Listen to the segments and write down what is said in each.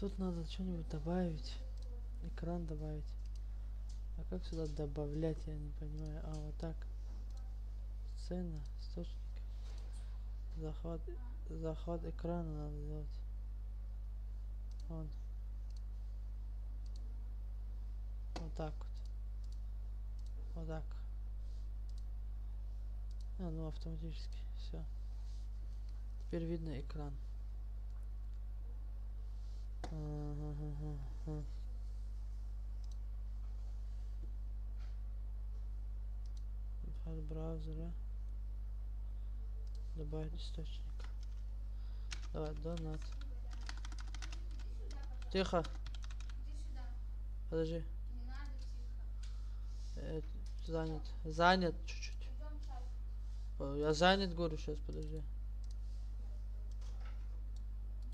тут надо что-нибудь добавить. Экран добавить. А как сюда добавлять, я не понимаю. А, вот так. Сцена, источник. Захват экрана надо делать. Вон. Вот так вот. Вот так. А, ну автоматически. Все. Теперь видно экран. От браузера. Добавить источник. Давай, донат. Тихо. Подожди. Занят. Занят чуть-чуть. Я занят, говорю, сейчас, подожди.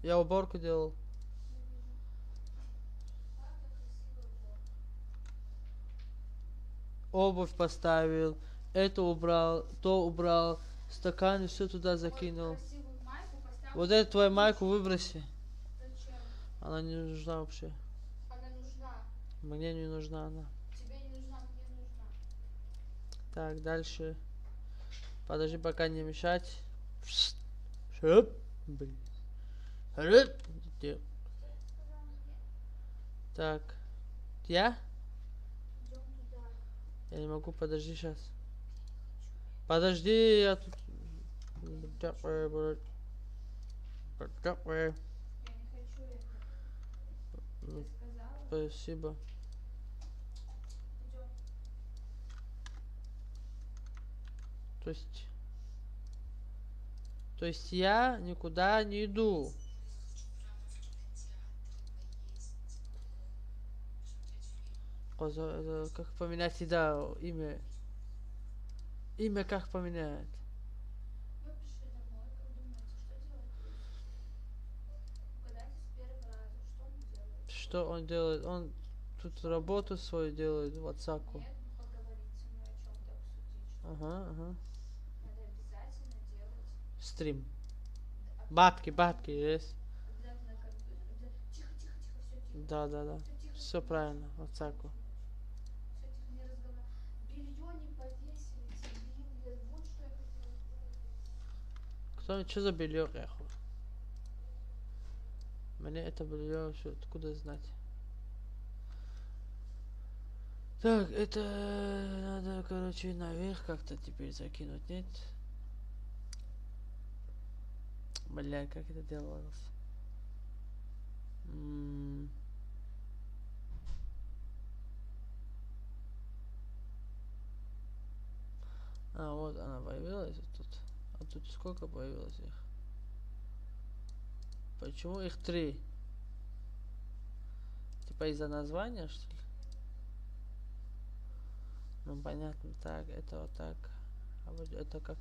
Я уборку делал. Обувь поставил. Это убрал. То убрал. Стаканы все туда закинул. Вот эту твою майку выброси. Зачем? Она не нужна вообще. Она нужна. Мне не нужна она. Тебе не нужна, мне нужна. Так, дальше. Подожди, пока не мешать. Шоп. Блин. Так. Я? Идем туда. Я не могу, подожди сейчас. Подожди, я тут... Я не хочу это. Ну, Я сказала. спасибо. Идем. То есть я никуда не иду. Как поменять имя? Имя как поменять? Мы пришли домой. Как думаете, что делать будем? Угадайте с первого раза, что он делает. Что он делает? Он тут работу свою делает в WhatsApp. Нет, поговорить со мной о чем-то обсудить. Ага. Надо обязательно делать. Стрим. Бабки есть. Обязательно компьютер. Тихо, тихо, тихо, все тихо. Да. Все правильно, WhatsApp. Все тихо, не разговаривай. Белье не повесили тебе, блин. Вот что я хотела сказать. Что за белье, эхо? Мне это белье откуда знать? Так, это надо, короче, наверх как-то теперь закинуть, нет? Бля, как это делалось? А, вот она появилась тут. А тут сколько появилось их? Почему их 3? Типа из-за названия, что ли? Ну, понятно. Так, это вот так. А вот это как?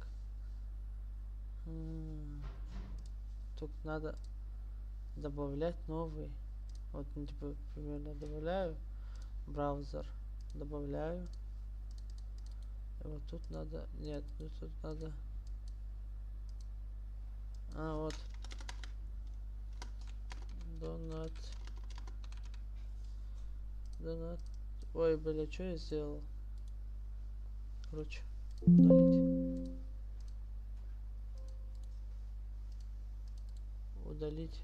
Тут надо добавлять новый. Вот, ну, типа, примерно добавляю. Браузер. Добавляю. И вот тут надо... Нет, ну тут надо... А, вот. Донат. Ой, бля, что я сделал? Короче, удалить.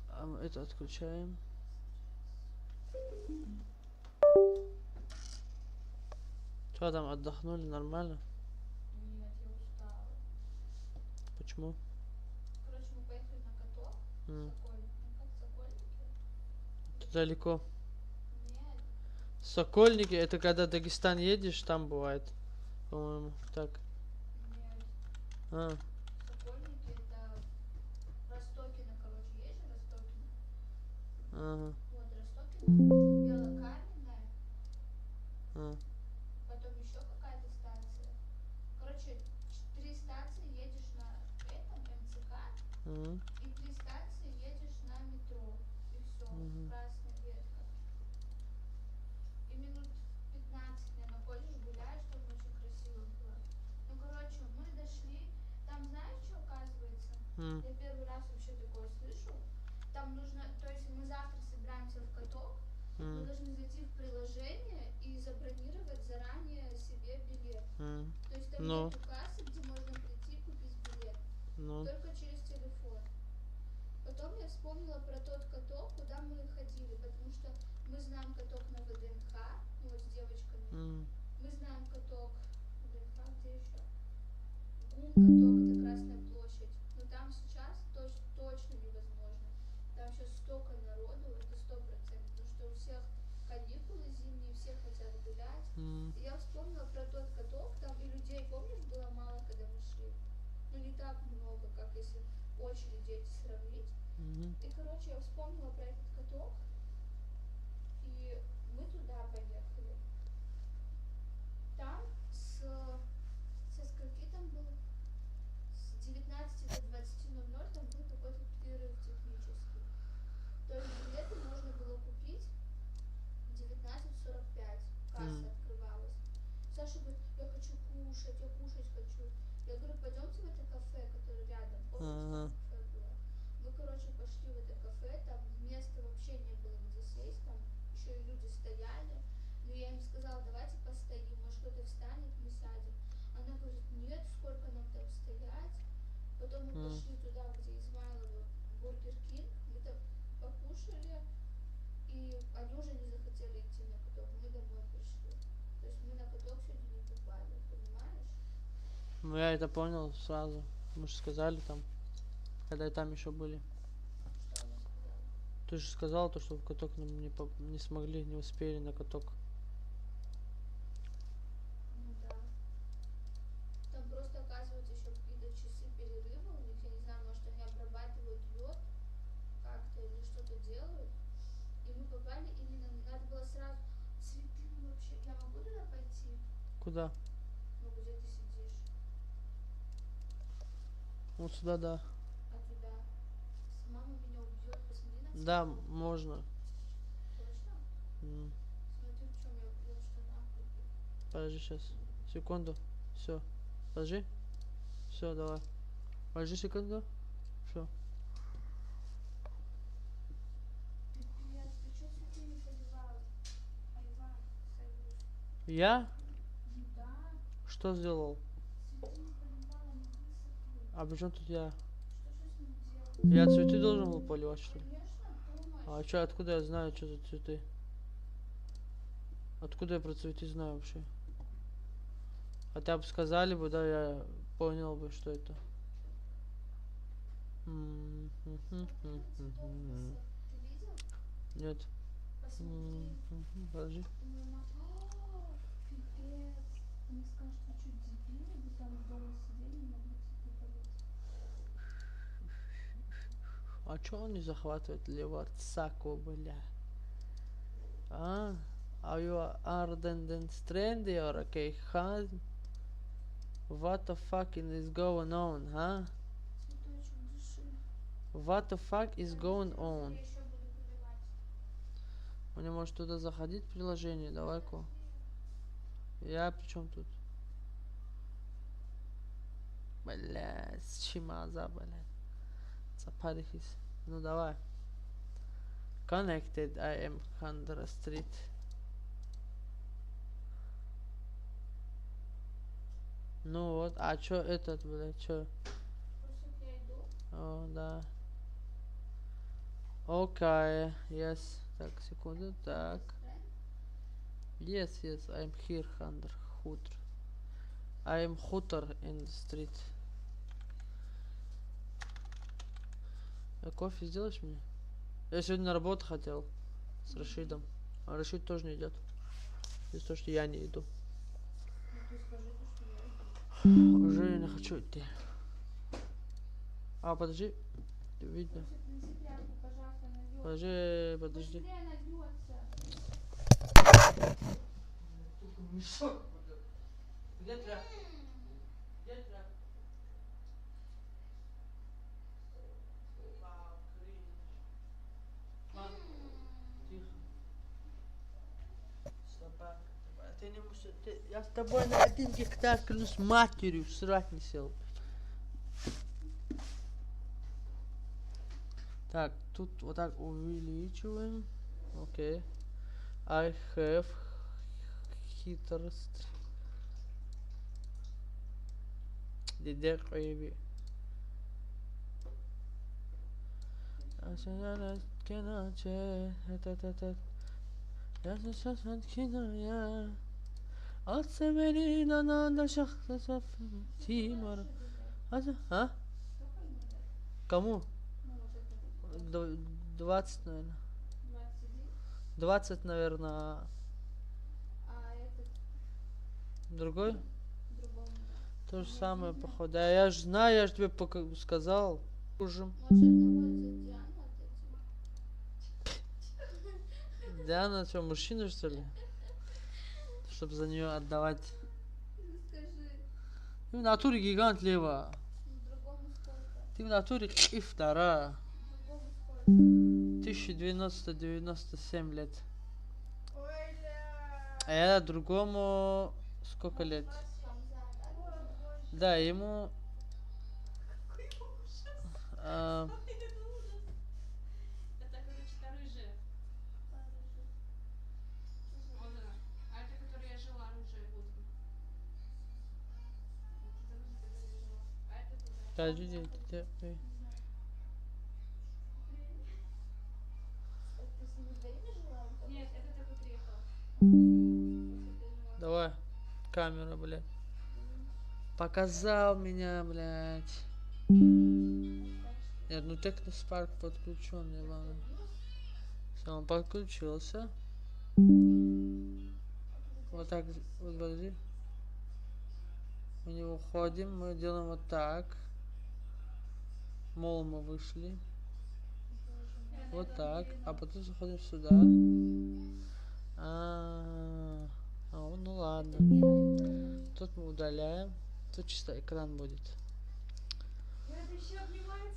А мы это отключаем. Что там, отдохнули нормально? Нет, я устала. Почему? Короче, мы поехали на каток. Сокольники. Как Сокольники? Это далеко. Нет. Сокольники, это когда в Дагестан едешь, там бывает. По-моему, так. Нет. А. Сокольники это Ростокино, короче, есть же Ростокино? Ага. Вот Ростокино, Белокаменная, потом еще какая-то станция. Короче, 3 станции едешь на этом МЦК, и 3 станции едешь на метро. И все, красная ветка. И минут 15 наверное ходишь, гуляешь, там очень красиво было. Ну, короче, мы дошли заранее себе билет. То есть там Ну, нету кассы, где можно прийти купить билет. ну. Только через телефон. Потом я вспомнила про тот каток, куда мы ходили, потому что мы знаем каток на ВДНХ, ну вот с девочками. Мы знаем каток ВДНХ, где еще? ГУМ каток, это Красная площадь. Но там сейчас точно невозможно. Там сейчас столько народу, это 100%, потому что у всех каникулы зимние, все хотят гулять. И я вспомнила про тот каток, там и людей, помнишь, было мало, когда мы шли? Ну не так много, как если очереди эти сравнить. И, короче, я вспомнила про этот каток, и мы туда поехали. Там со скольки там было? С 19 до 20:00 там был какой-то перерыв технический. То есть билеты можно было купить в 19:45. Касса открывалась. Саша говорит, я хочу кушать, я кушать хочу. Я говорю, пойдемте в это кафе, которое рядом. Помните, там кафе было? Мы, короче, пошли в это кафе, там места вообще не было где сесть, там еще и люди стояли. Но я им сказала, давайте постоим, может кто-то встанет, мы сядем. Она говорит, нет, сколько нам там стоять. Потом мы пошли туда, где Измайлова Бургер Кинг, мы там покушали, и они уже не захотели идти на каток, мы домой пришли. То есть мы на каток сегодня не попали, понимаешь? Ну я это понял сразу. Мы же сказали там, когда там еще были. Что она сказала? Ты же сказал то, что в каток не смогли, не успели на каток. Ну да. Там просто оказывается еще какие-то часы перерыва у них, я не знаю, может они обрабатывают лед как-то или что-то делают. И мы попали именно, надо было сразу цветы вообще. Я могу туда пойти? Куда? Ну где ты сидишь? Вот сюда, да. А туда? Мама меня убьет, посмотри на цветы. Да, можно. Точно? Смотри, в чем я в штанах купил. Подожди сейчас. Секунду. Все. Подожди. Все, давай. Подожди секунду. Все. Пипец, ты что цветы не поливал? Айван, Союз. Я? Да, Что сделал? цветы не поливал, они высохли. А при чем тут я? Что же с ним делать? Я цветы должен был поливать, что ли? Конечно, помощь. А что, откуда я знаю, что за цветы? Откуда я про цветы знаю вообще? Хотя бы сказали бы, да, я понял бы, что это. Цветов высох. Ты видел? Нет. Посмотри. Подожди. О, пипец. Они скажут, вы что, дебилы? Вы там дома сидели, не могли цветы полить. А чё он не захватывает Леварцаку, бля? А? Are you ardent and trendy or okay, huh? What the fuck is going on, huh? Цветочек, дыши. What the fuck is going on? Я еще буду поливать. Мне может туда заходить приложение, давай-ка. Я при чем тут? Блядь, чимаза, блядь. Запарихис. Ну давай. Connected, I am Хандра Street. Ну вот, а чё этот, блядь, чё? Просто я иду. О, да. Окей, yes. Так, секунду, так. Yes, yes, I'm here, Хандр, хутр. I am хутр in the street. Кофе сделаешь мне? Я сегодня на работу хотел с Рашидом. А Рашид тоже не идет. Из-за того, что я не иду. Ну ты скажи, что я иду. Уже я не хочу идти. А, подожди. Видно. Принеси тряпку, пожалуйста, она льется. Подожди, подожди. Быстрее она льется. Мешок. Где тряпка? Где тряпка? Тихо. Собака. Ты не можешь... Я с тобой на 1 гектар, клянусь матерью, срать не сел. Так, тут вот так увеличиваем. Окей. I have хитрость. Деде коеби. От севери на надо шахта Тимор. А? Сколько ему лет? Кому? Ну, вот это. 20, наверное. 21. 20, наверное. А этот Другой? другому, да. То же самое, походу. А я же знаю, я же тебе сказал. Уже. Может, одного из Диану отдадим? Диана, что, мужчина, что ли? Чтобы за нее отдавать. Ну, скажи, Ты в натуре гигант, Лева. другому сколько? Ты в натуре и вторая. Другому сколько? 1997 лет. Ой, ля. А я другому сколько лет? Хамза, да? Да, ему... Это, короче, та рыжая. Вот она. А это, которая я жила, рыжая, вот она. Это рыжая, которая я жила. А это туда. Подожди, Ты с ними двоими жила? Нет, это такой приехал. давай. Камера, блядь. Показал меня, блядь. Нет, ну Техноспарк подключен, ладно. Все, он подключился. Вот так, вот подожди. Мы не уходим, мы делаем вот так. Мол, мы вышли. Вот так. А потом заходим сюда. Ну ладно. Тут мы удаляем. Тут чисто экран будет.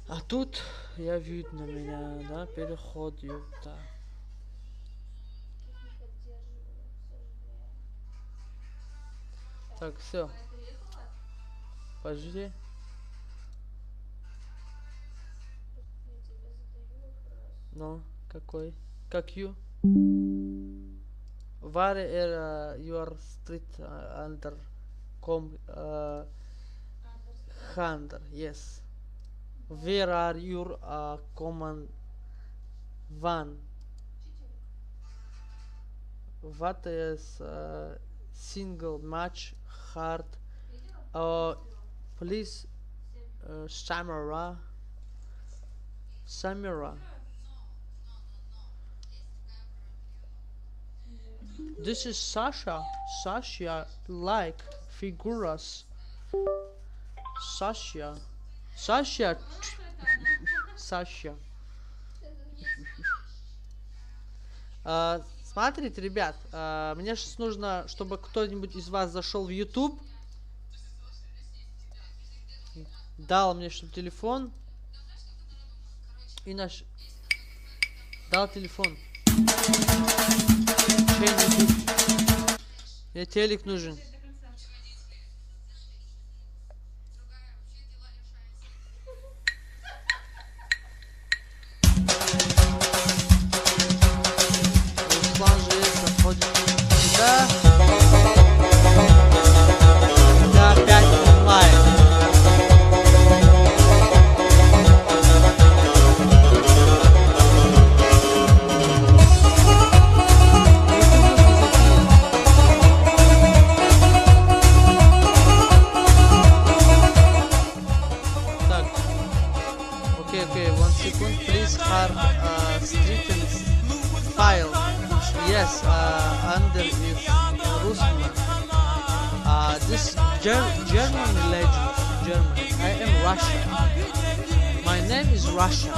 А тут я видно меня, да, переход, ёпта. Так, все. Подожди. Я тебе задаю вопрос. Ну, какой? Как you? Where are your street under hunter? Yes. Where are your command one? What is single match hard? Please, Samara. This is Sasha. Sasha like figuras. Sasha. Смотрите, ребят, мне сейчас нужно, чтобы кто-нибудь из вас зашел в YouTube, дал мне чтобы телефон и дал телефон. Мне телек нужен. Руслан же заходит сюда. Я опять онлайн. Okay, 1 second, please hard straighten file. Yes, under is Rusman. This German legend, German. I am Russia. My name is Russia.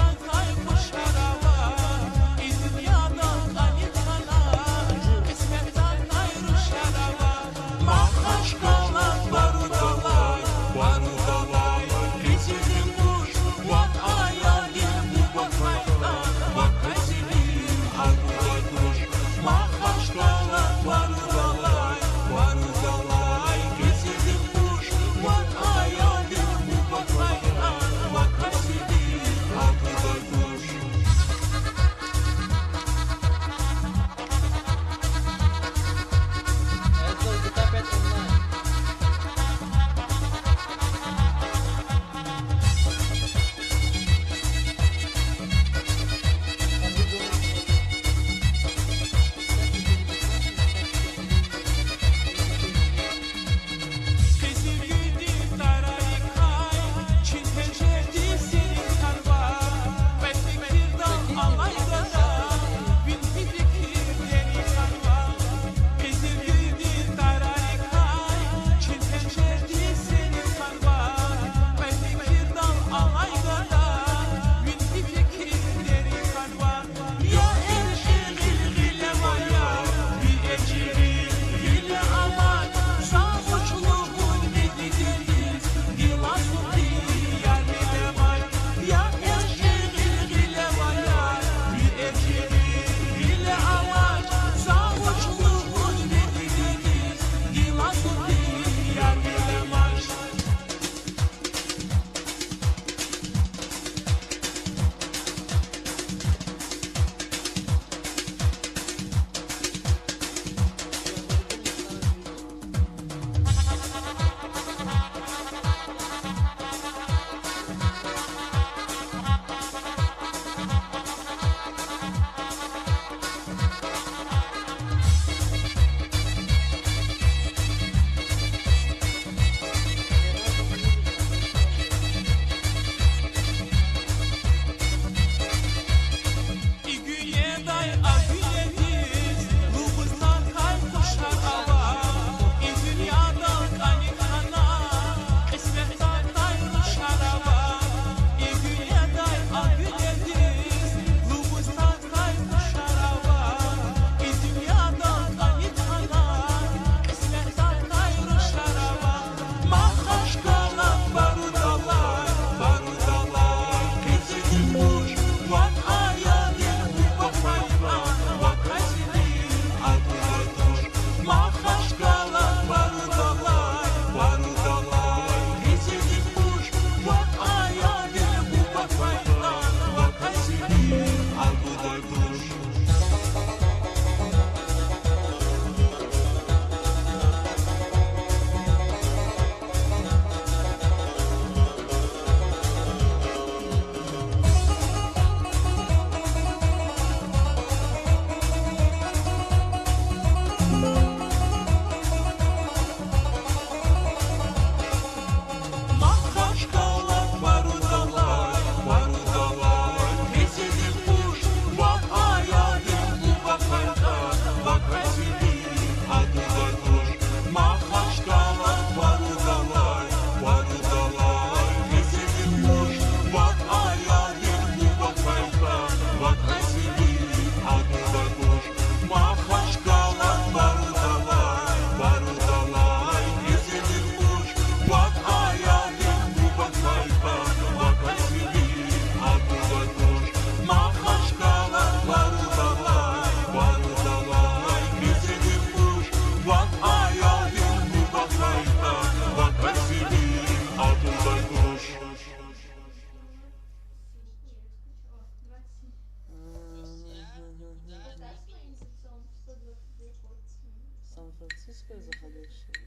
Пускай заходит все.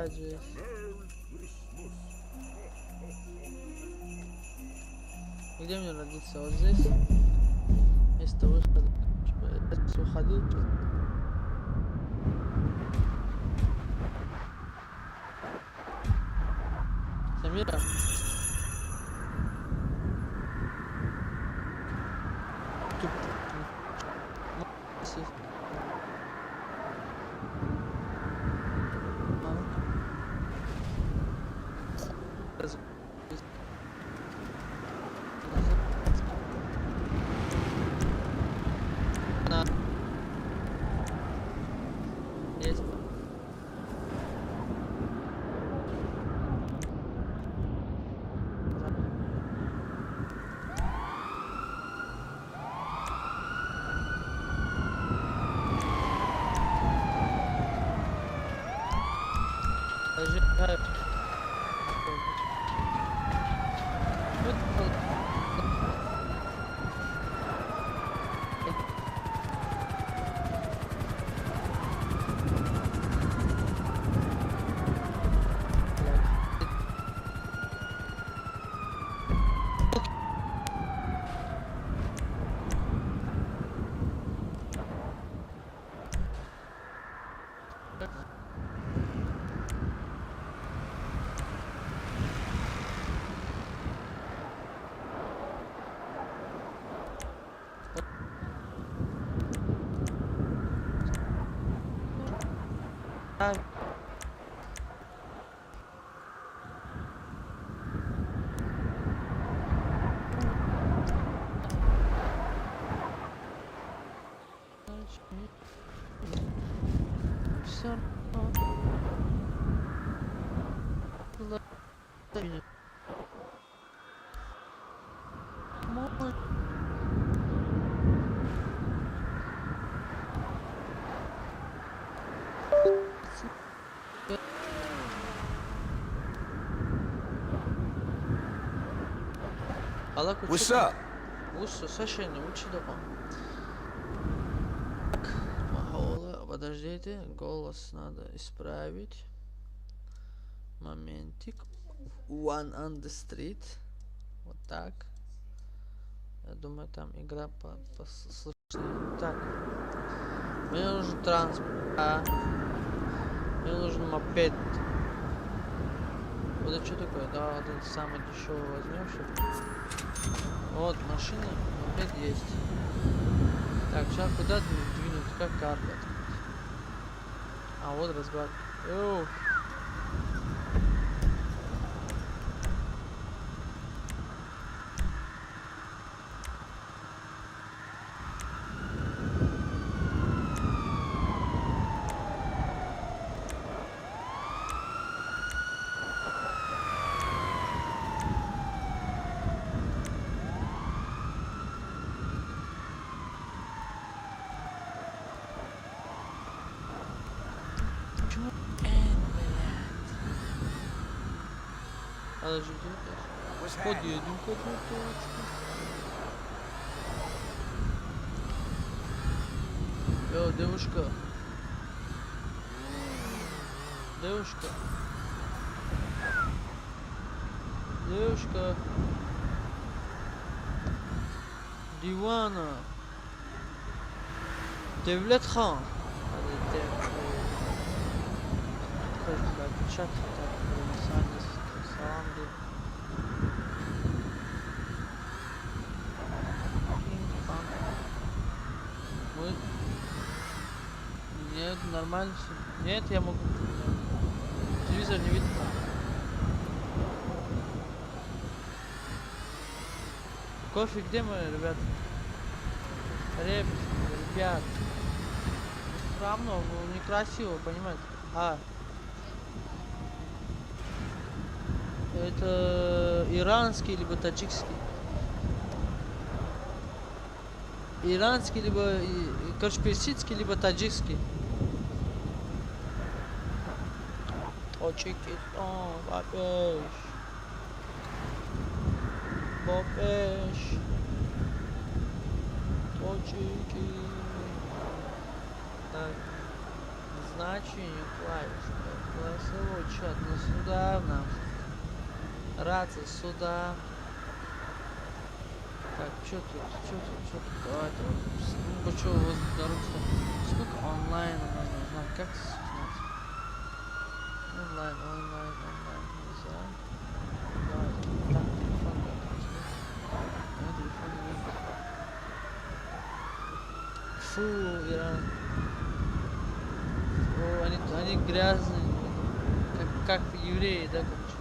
Здесь. Где мне родиться? Вот здесь? Место выхода. Если уходил, то... Самира? Все мой. What's up? Лучше, Саша, не лучше дома. Так, Махола, подождите, голос надо исправить. Моментик. One on the street. Вот так. Я думаю, там игра послышнее. Так. Мне нужен транспорт. Мне нужен мопед. Вот это что такое? Да, вот это самый дешевый возьмем, чтобы... Вот, машина, мопед есть. Так, сейчас куда двинуть? Как карту открыть? А, вот разгад. Йоу. Почему? Подождите, подъедем к этой точке. Йо, девушка. Девушка. Девушка. Дивана. Devlet Khan. Отпечатки, так, салам, мы... Нет, нормально все. Нет, я могу... Телевизор не видно. Кофе где мы, ребят? Ребят. Все равно, некрасиво, понимаете? А. Это иранский либо таджикский. Иранский либо, короче, персидский либо таджикский. Очики, бабеш. Бабеш. Очики. Так. Значение клавиш. Голосовой чат. На сюда нам. Рация сюда. Так, что тут? Давайте вот. Что у вас дорога? Сколько онлайн нужно? Как снять? Онлайн. Нельзя. Давайте. Так, телефон телефон. Фу, Иран. О, они грязные. Как евреи, да, короче.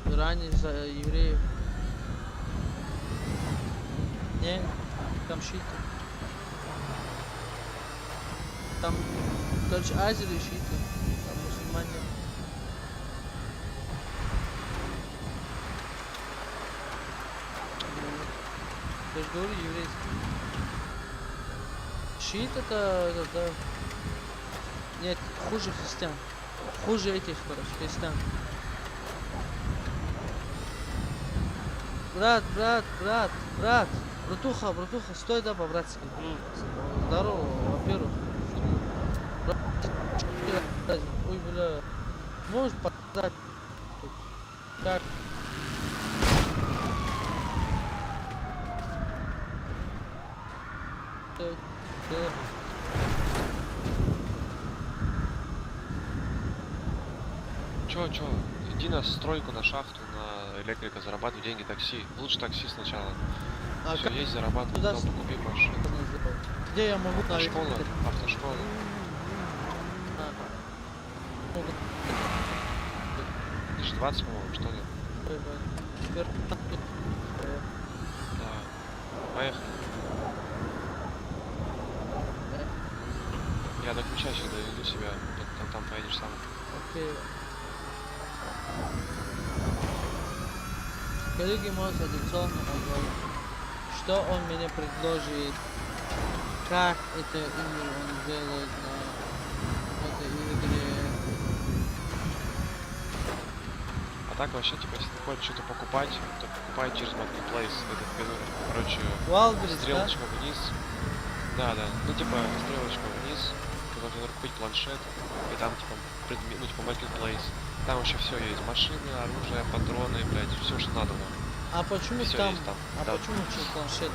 В Иране за евреев. Не, там шииты. Там, короче, азеры и шииты. Там мусульмане. Я же говорю, еврейский. Шиит это, да. Нет, хуже христиан. Хуже этих, короче, христиан. Брат, братуха, стой, да, по-братски. Здорово, во-первых. Ой, бля. Можешь подать? Так. Чё? Иди на стройку, на шахту, на электрика, зарабатывай деньги, такси. Лучше такси сначала. Всё, как есть, зарабатывай, туда потом купи машину. Где я могу на Автошкола. могут... 2020, по-моему, что ли? Теперь... Да. Поехали. Я до ключа сюда веду себя, там поедешь сам. Окей. Коллеги мой традиционно говорит, что он мне предложит, как это имя он делает на этой игре. А так вообще, типа, если ты хочешь что-то покупать, то покупай через Marketplace. Это, короче, Wildberries, стрелочка вниз. Да, да. Ну, типа, стрелочка вниз, когда ты надо купить планшет, и там, типа, ну, типа, Marketplace. Там вообще все есть. Машины, оружие, патроны, блядь, все, что надо нам. А почему Всё там? есть там. А Да. почему через планшет?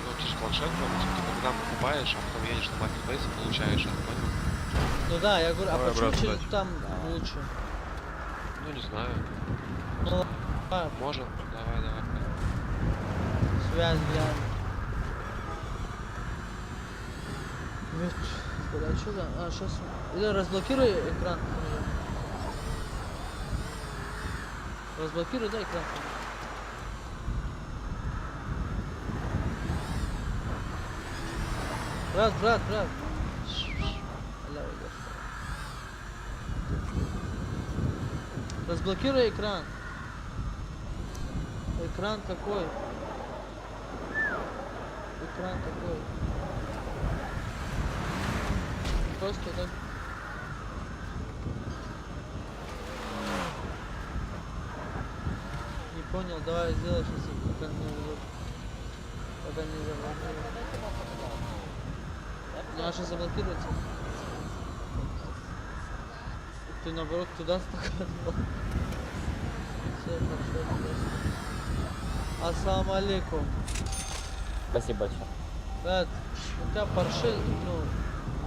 Ну, через планшет, ну, типа, ты там покупаешь, а потом едешь на Marketplace и получаешь это, понял? Ну да, я говорю, а Давай, почему брат, через удачи. там лучше? Ну, не знаю. Ну ладно, Можем? Давай, давай. связь глянь. Куда что там? А, сейчас. Или разблокируй экран. Разблокируй, да, экран. Брат. Алло, идёшь. Разблокируй экран. Экран какой? Экран какой? Просто так. Не понял, давай сделай сейчас, пока не заблокируй. Пока не заблокируй. Наша заблокируется. Ты наоборот туда показывал. Все хорошо, туда. Ассаламу алейкум. Спасибо большое. Брат, у тебя парше, ну,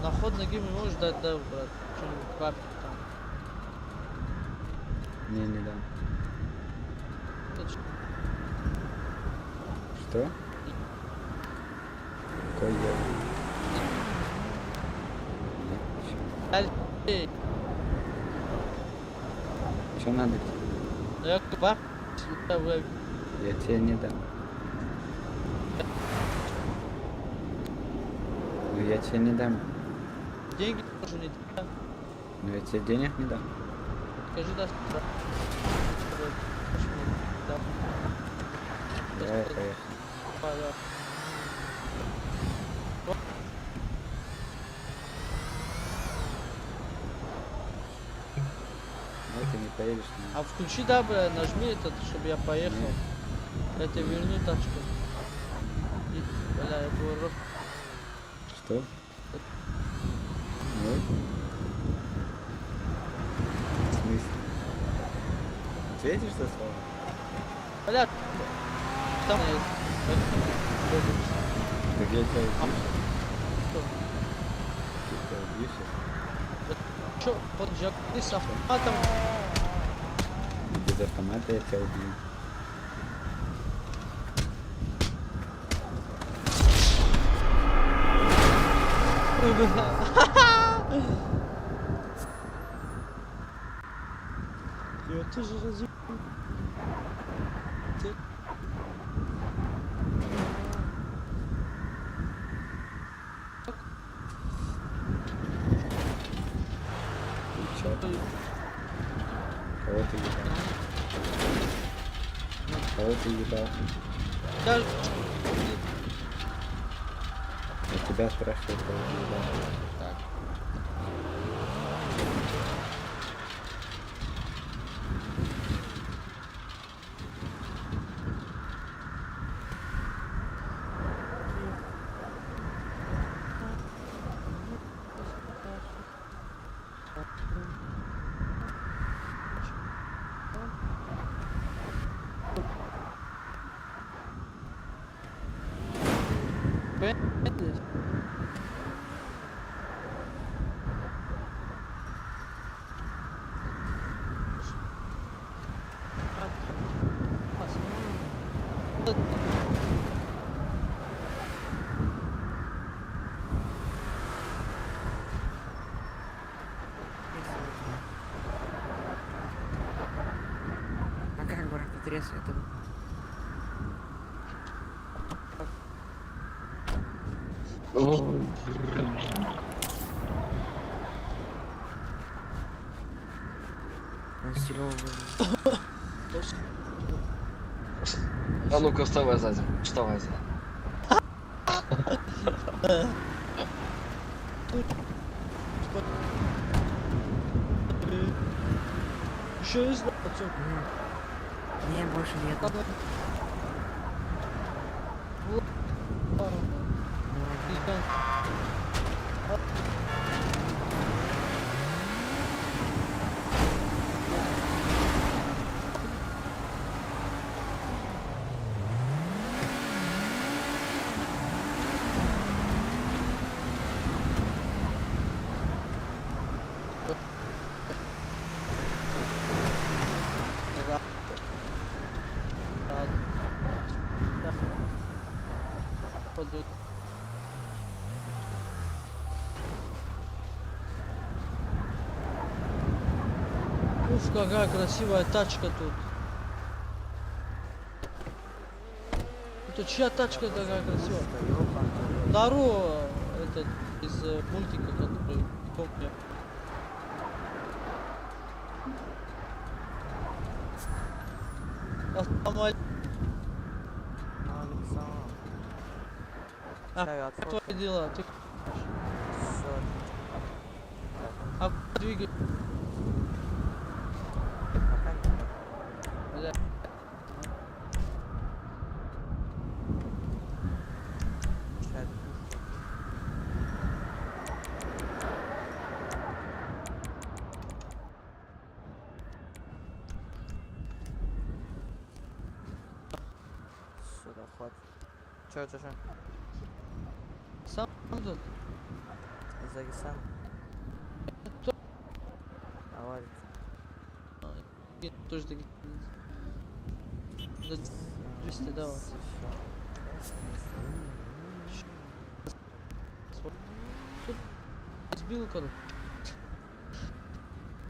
на ход ноги не можешь дать, да, брат? Что-нибудь капик там. Не дам. Это чё? Что? Какой я? Эй, Что надо тебе? ну я бах, Я тебе не дам. Ну я тебе не дам. деньги тоже не тебя. Ну я тебе денег не дам. Скажи, да, брат. Да. Давай поехали. Да. Ну ты не поедешь на... А включи, да, бля, нажми этот, чтобы я поехал. Я тебе верну тачку. И, бля, я твой рот. Что? Ну? В смысле? Ответишь за слово? Бля, там есть. Так я тебя убью. Что? Ты тебя убью сейчас. Чё, вот же ты с автоматом. Без автомата я тебя убью. Ой, бля. Я тоже разъебал. Ты- И чё? Кого ты ебал? Кого ты ебал? Я... Я тебя спрашиваю, кого ты ебал? Так. Понятно? если это... Ой, Серёга. А ну-ка, вставай сзади. Вставай сзади. Еще есть, пацан? Не, больше нет. Уф, какая красивая тачка тут. Это чья тачка такая красивая? Таро, этот, из мультика, который помню. Ассаламу алейкум. А, Чаю как твои дела? Ты Всё. а двигай. Пока не. Бля. Чай. Сюда, хватит. Чё? Сам тут. Из Дагестана. Кто? Авария. Я тоже таки. За 200 давал. Сбил короче.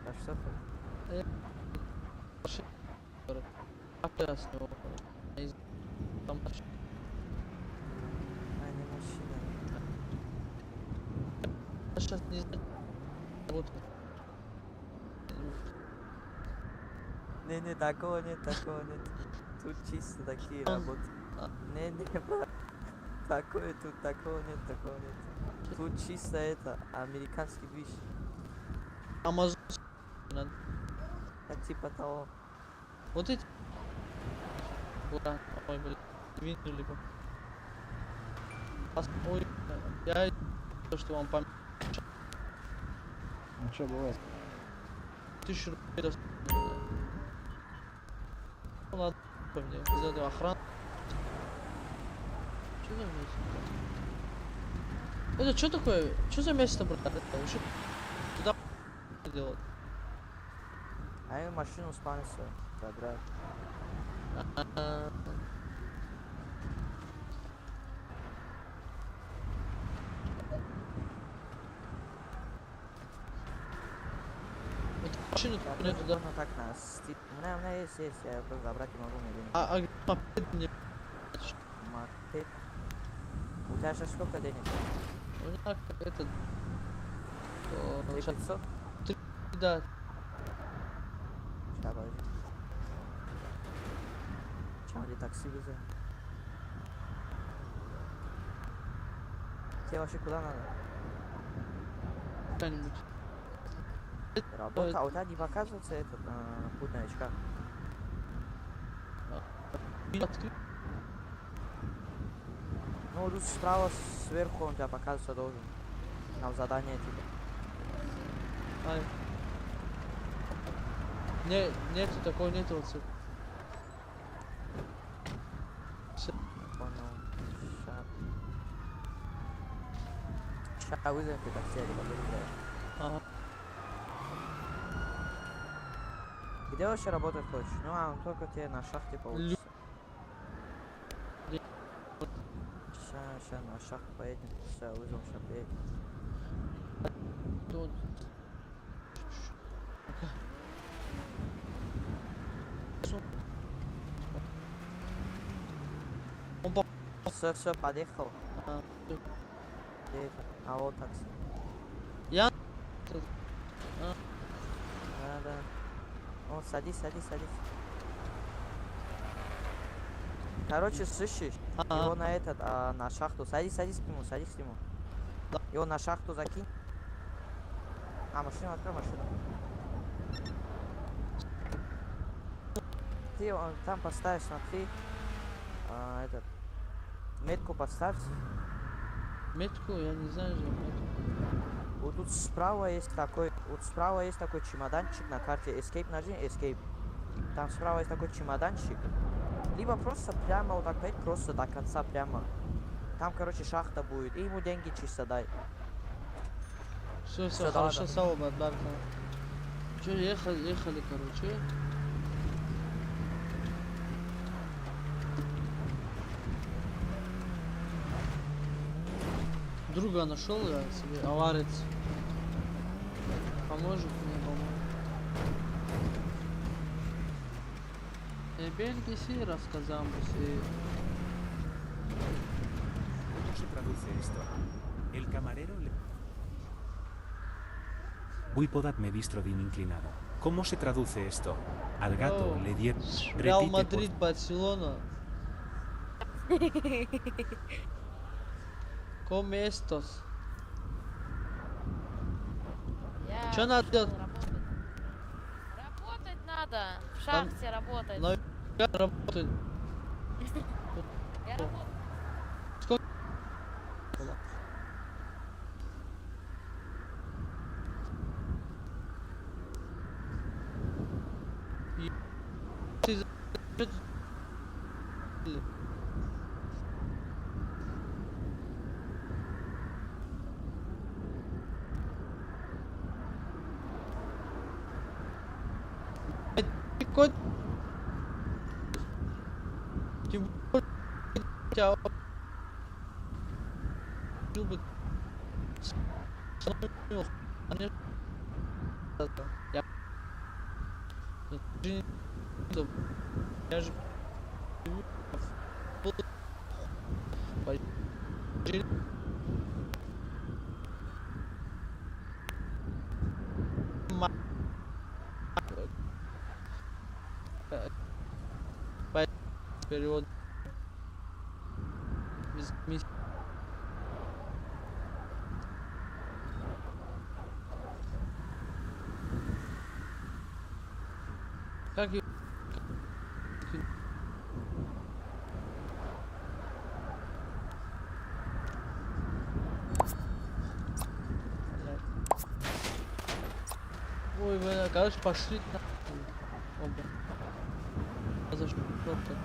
А что ты? Опять него. Там А, не мужчина. сейчас не знаю. Вот. Не, такого нет. Тут чисто такие Он- работы. Не, брат. Такое тут, такого нет. Тут чисто это, американский движ. Амазон. Типа того. Вот эти. Ура. Ой, блин. Двинули бы. Ой, я то, что вам память. ну что бывает? 1000 рублей даст. Ну ладно, по мне. Из этого охрана. Что за место? Это что такое? Что за место, брат? Это что туда делать? А я машину спанцию забрать. А, вот машину тут нету, да? Ну так нас. У меня есть, я просто забрать не могу, мне денег. А мопед мне. Мопед. У тебя сейчас сколько денег? У меня этот. 3500? Да. Сейчас, подожди. Чем ли такси везем? Тебе вообще куда надо? Как-нибудь. Работа, а у тебя не показывается этот путь новичка? Ну, тут справа сверху он тебя показываться должен. На задание типа. Ай. Не, нету такого, нету вот сюда. Понял. Сейчас вызовем ты такси, либо вызовем. Ага. Где вообще работать хочешь? Ну, он только тебе на шахте получится. Лю- Сейчас на шахту поедем. Все, вызовем, сейчас приедем. Тут. Все, подъехал. А, А вот такси. Я... Да. О, садись. Короче, слышишь? Его на этот, на шахту. Садись к нему. Да. Его на шахту закинь. Машину открой, машину. Ты там поставишь, смотри. Метку поставь. Метку, я не знаю же метку. Вот тут справа есть такой чемоданчик на карте. Escape нажми, Escape. Там справа есть такой чемоданчик. Либо просто прямо вот так поедь, просто до конца прямо. Там, короче, шахта будет. И ему деньги чисто дай. Все, Всё, хорошо, давай. салоба, да. Че, ехали, короче. Друга нашел я себе, аварец. Поможет мне, поможет. Belki рассказал бы си. ¿Cómo se traduce esto? El camarero le... Vull podat-me distro din inclinado. ¿Cómo se traduce esto? Al gato le dieron... Реал Repite, Мадрид, Барселона. Come estos. Чё надо делать? Работать надо. В шахте работать. Но я работаю. Я работаю. Сколько? Ты кот. Тем более, тебя любит. Я же перевод без миссии. Как и ой, бля, короче, пошли на оба. А за что? Просто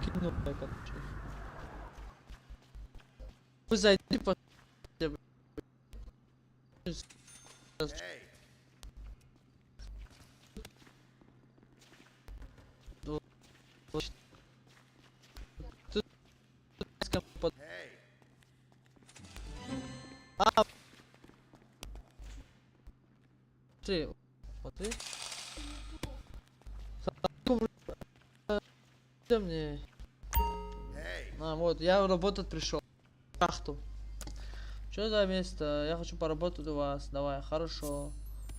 кинул я, короче. Вы зайди по... Смотри, смотри. Где мне? Вот, я работать пришел. Шахту. Что за место? Я хочу поработать у вас. Давай, хорошо.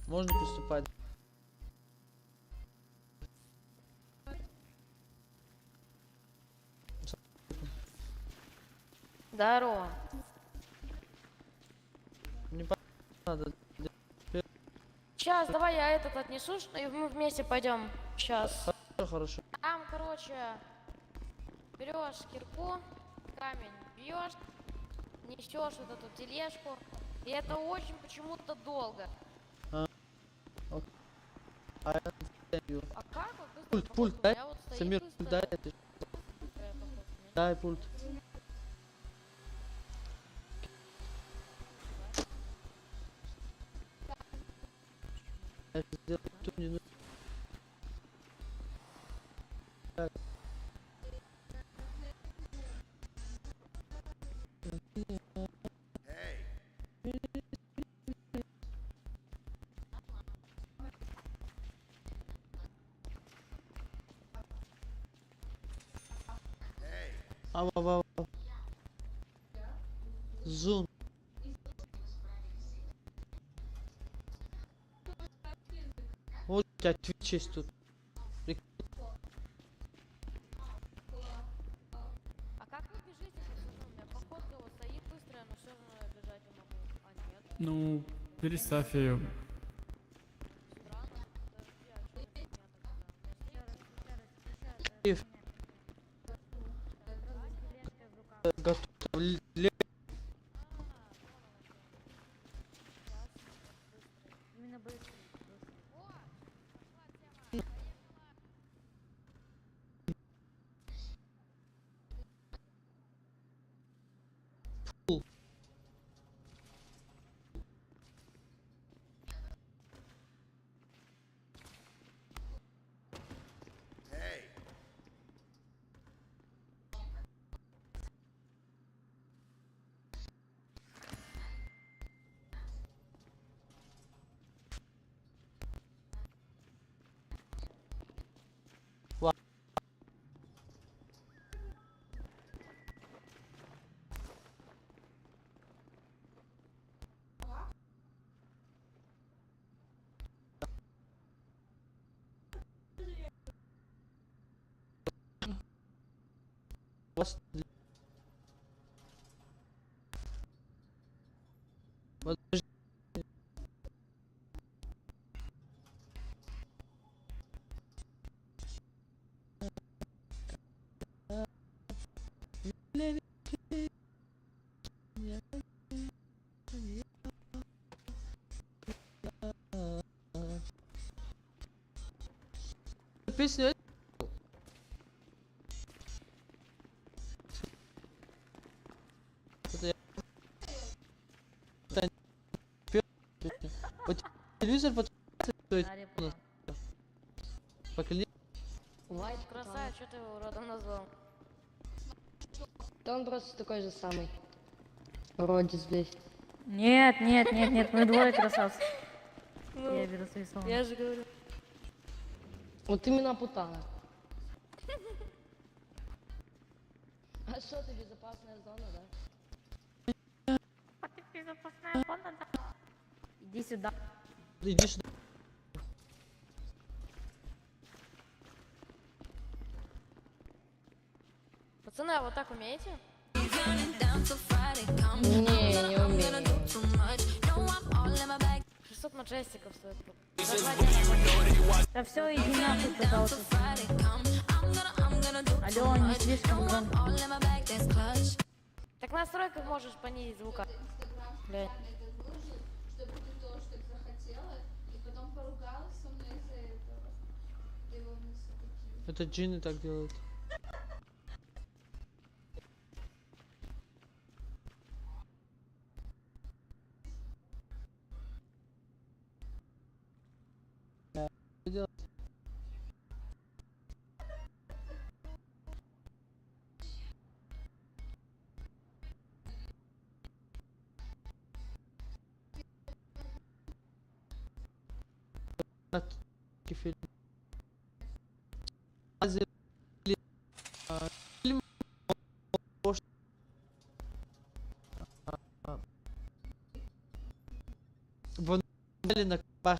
Можно приступать. Здорово. Не надо. Сейчас, давай я этот отнесу, и мы вместе пойдем. Сейчас. Хорошо. Там, короче, берешь кирку, камень бьешь, несешь вот эту тележку, и это очень почему-то долго. А А как вот быстро? Пульт, походу, дай. я вот стою Самир, быстро. дай это. Дай пульт. Я сделаю тут не нужно. Ава. Зун. Вот у тебя Twitch есть тут. А как вы бежите, пацаны? У меня походка вот стоит быстрая, но все равно я бежать не могу. А нет, Ну, переставь ее. странно. Подожди, а что это у меня тогда? Готов. Именно быстрый. вас... Подожди. Песня. Это я. Вот телевизор стоит. Поколение. Вайт красавец, что ты его уродом назвал? Да он просто такой же самый. Уродец весь. Нет, мы двое красавцев. Я беру свои слова. Я же говорю. Вот именно путана. А что ты, безопасная зона, да? Безопасная зона, да. Иди сюда. Иди сюда. Пацаны, а вот так умеете? Не, не умею. 600 маджестиков стоит. Да все, иди нахуй, пожалуйста. Алло, не слишком громко. Так в настройках можешь понизить звука. Блядь. Чтобы ты тоже так захотела, и потом поругалась со мной из-за этого. Ты его вниз опустил. Это джинны так делают. Фильм. Фильм. Вон на пах.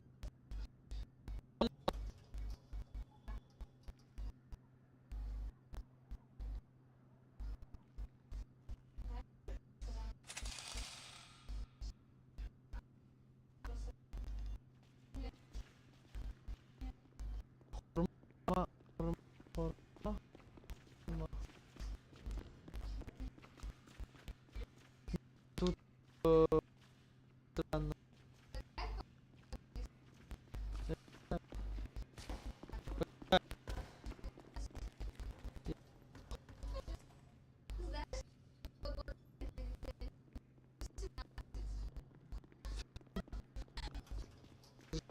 Тут странно.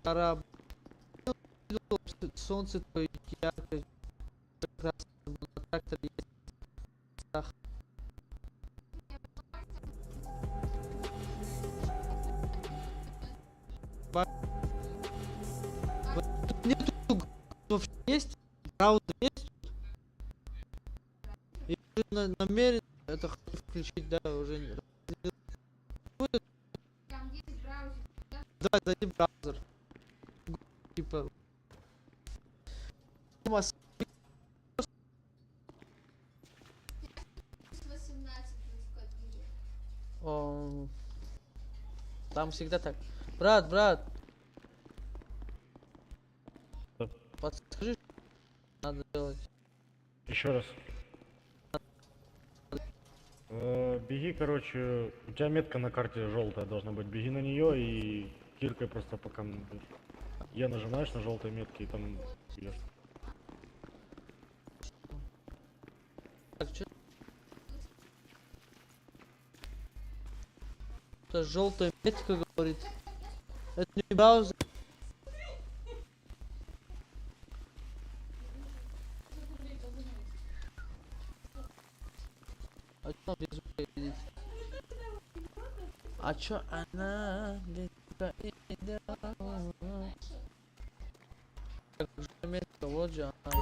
Жара. Солнце то яркое, прекрасно, на тракторе есть. Нету, вообще есть, правда есть. И намерен это включить, да, уже не. Там есть браузер. Да, зайди в браузер. Типа. 18 входили. Там всегда так. Брат. Подскажи, что надо делать. Еще раз. Беги, короче, у тебя метка на карте желтая должна быть. Беги на нее и киркой просто по камню бежишь. Я нажимаешь на желтой метке и там бьешь. Так, что? Это желтая метка говорит. Это не браузер. А что без звука едет? А чё она без звука едет? Так, уже метка, вот же она.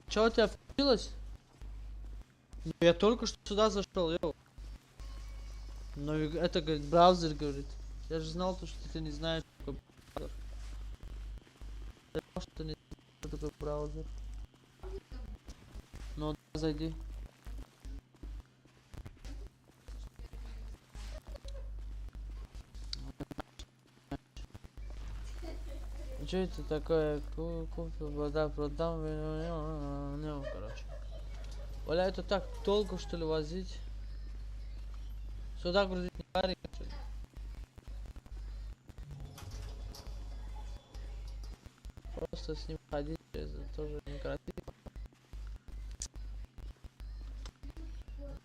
Чё у тебя включилось? Ну, я только что сюда зашел, йоу. Но это, говорит, браузер, говорит. Я же знал, то, что ты не знаешь, что такое браузер. Я знал, что ты не знаешь, что такое браузер. Ну, да, зайди. Что это такое? Купил, вода, продам, не, короче. Оля, это так долго, что ли, возить? Сюда грузить не пари, что ли? Просто с ним ходить, это тоже некрасиво.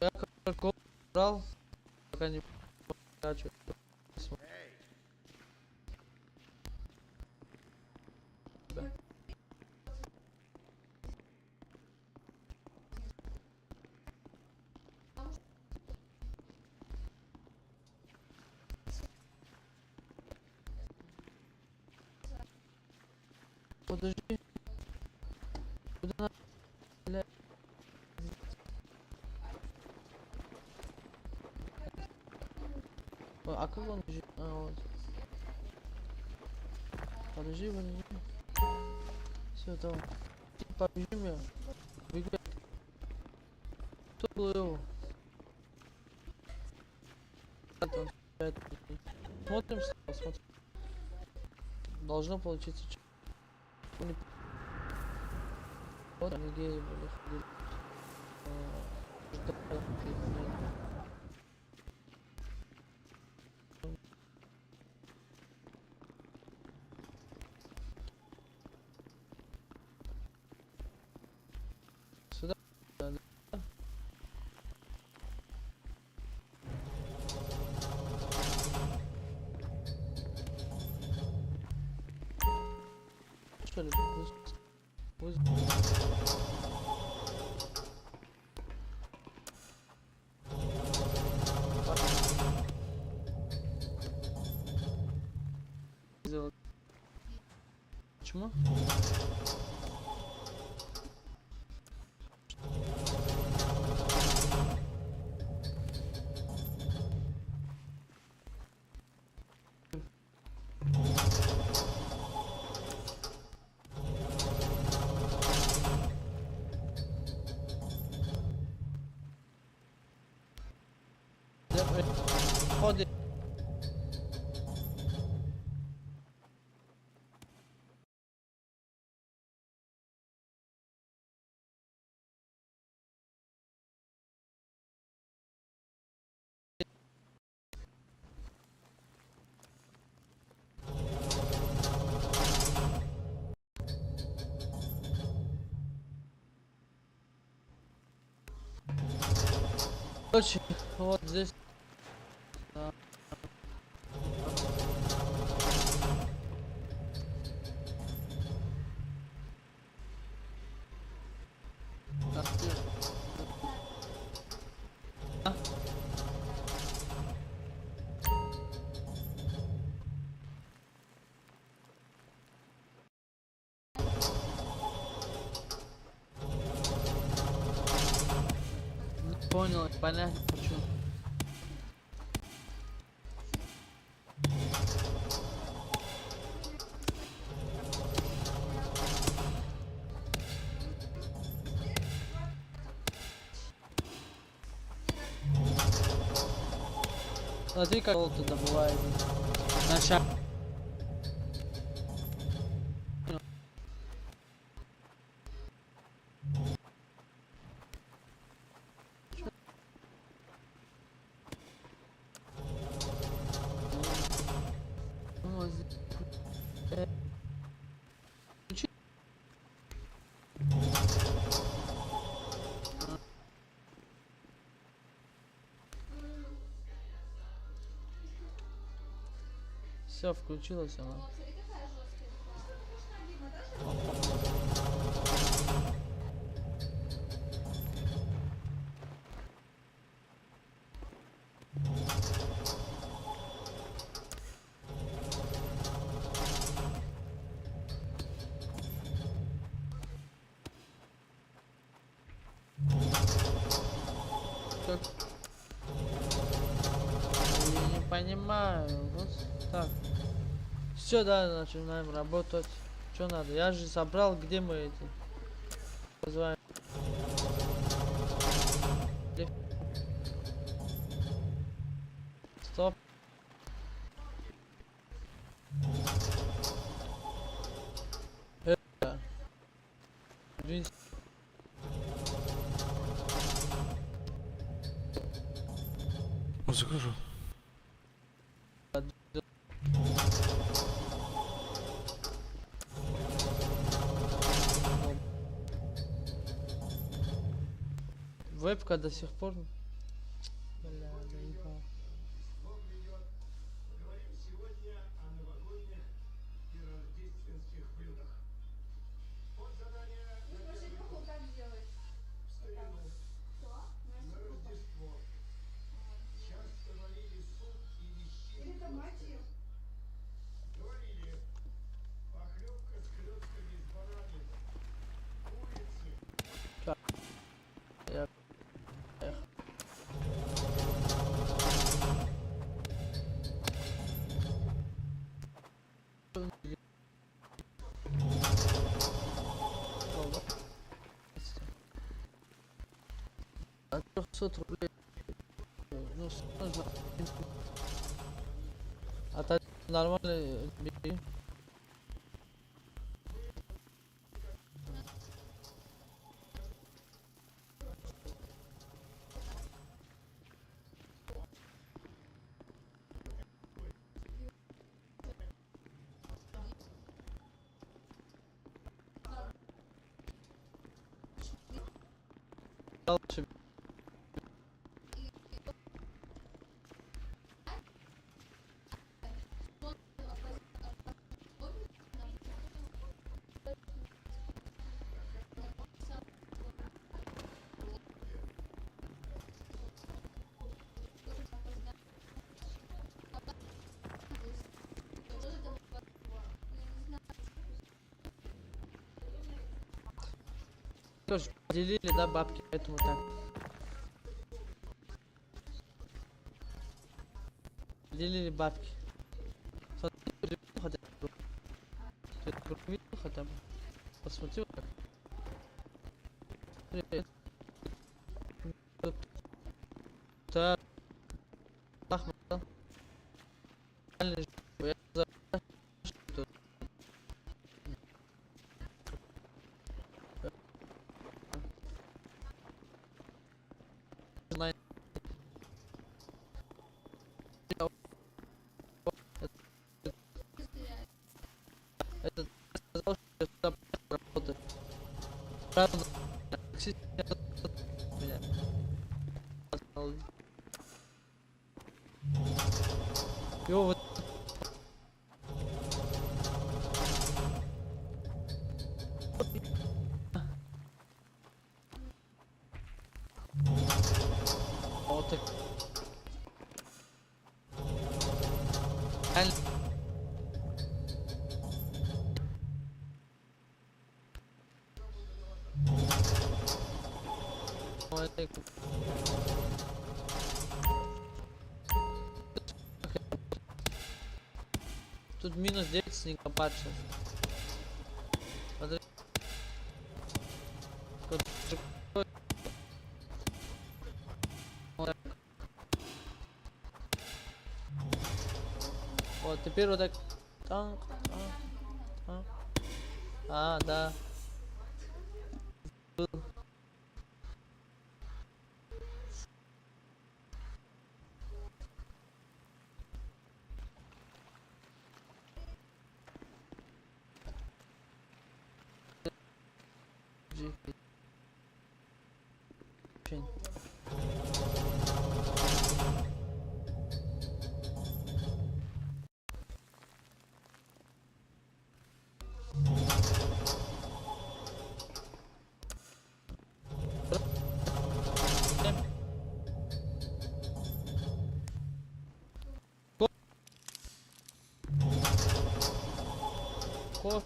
Я как брал, пока не покачу. Подожди. Куда надо? Бля. А как он бежит? А, вот. Подожди. Все, давай. Побежим я. Бегай. Кто был его? Смотрим, смотрим. Должно получиться. Вот они где были ходили. Сюда. Что ли? Почему? Ходи. Короче, вот здесь. Да. А? Не понял, понятно почему. Смотри, как золото добывает. На шаг. Все, включилось она. Как? Я не понимаю. Вот так. Все, да, начинаем работать. Что надо? Я же собрал, где мы эти. Вызываем. Стоп. Это. Закажу. Вебка до сих пор. Бля, заебал. От 300 рублей. Ну, нужно. А так нормально бери. Дальше. Тоже поделили, да, бабки, поэтому так. Поделили бабки. Смотри, хотя бы. Видел хотя бы. Посмотри вот так. Привет. Так. Ахмад. Я за... Это сказал, что я сюда работаю. Правда, меня. Вот так. Тут минус 9 снегопад сейчас. Смотри. Вот, теперь вот так. Да. Да. Вот.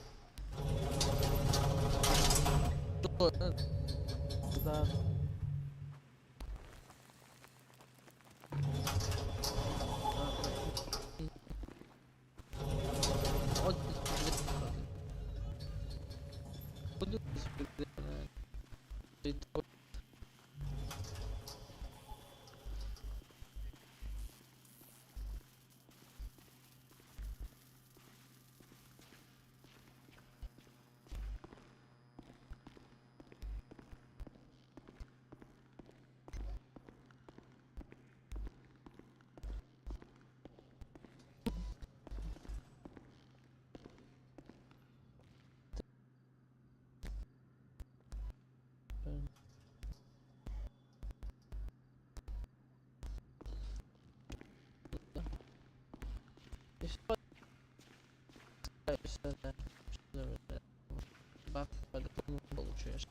Получаешь.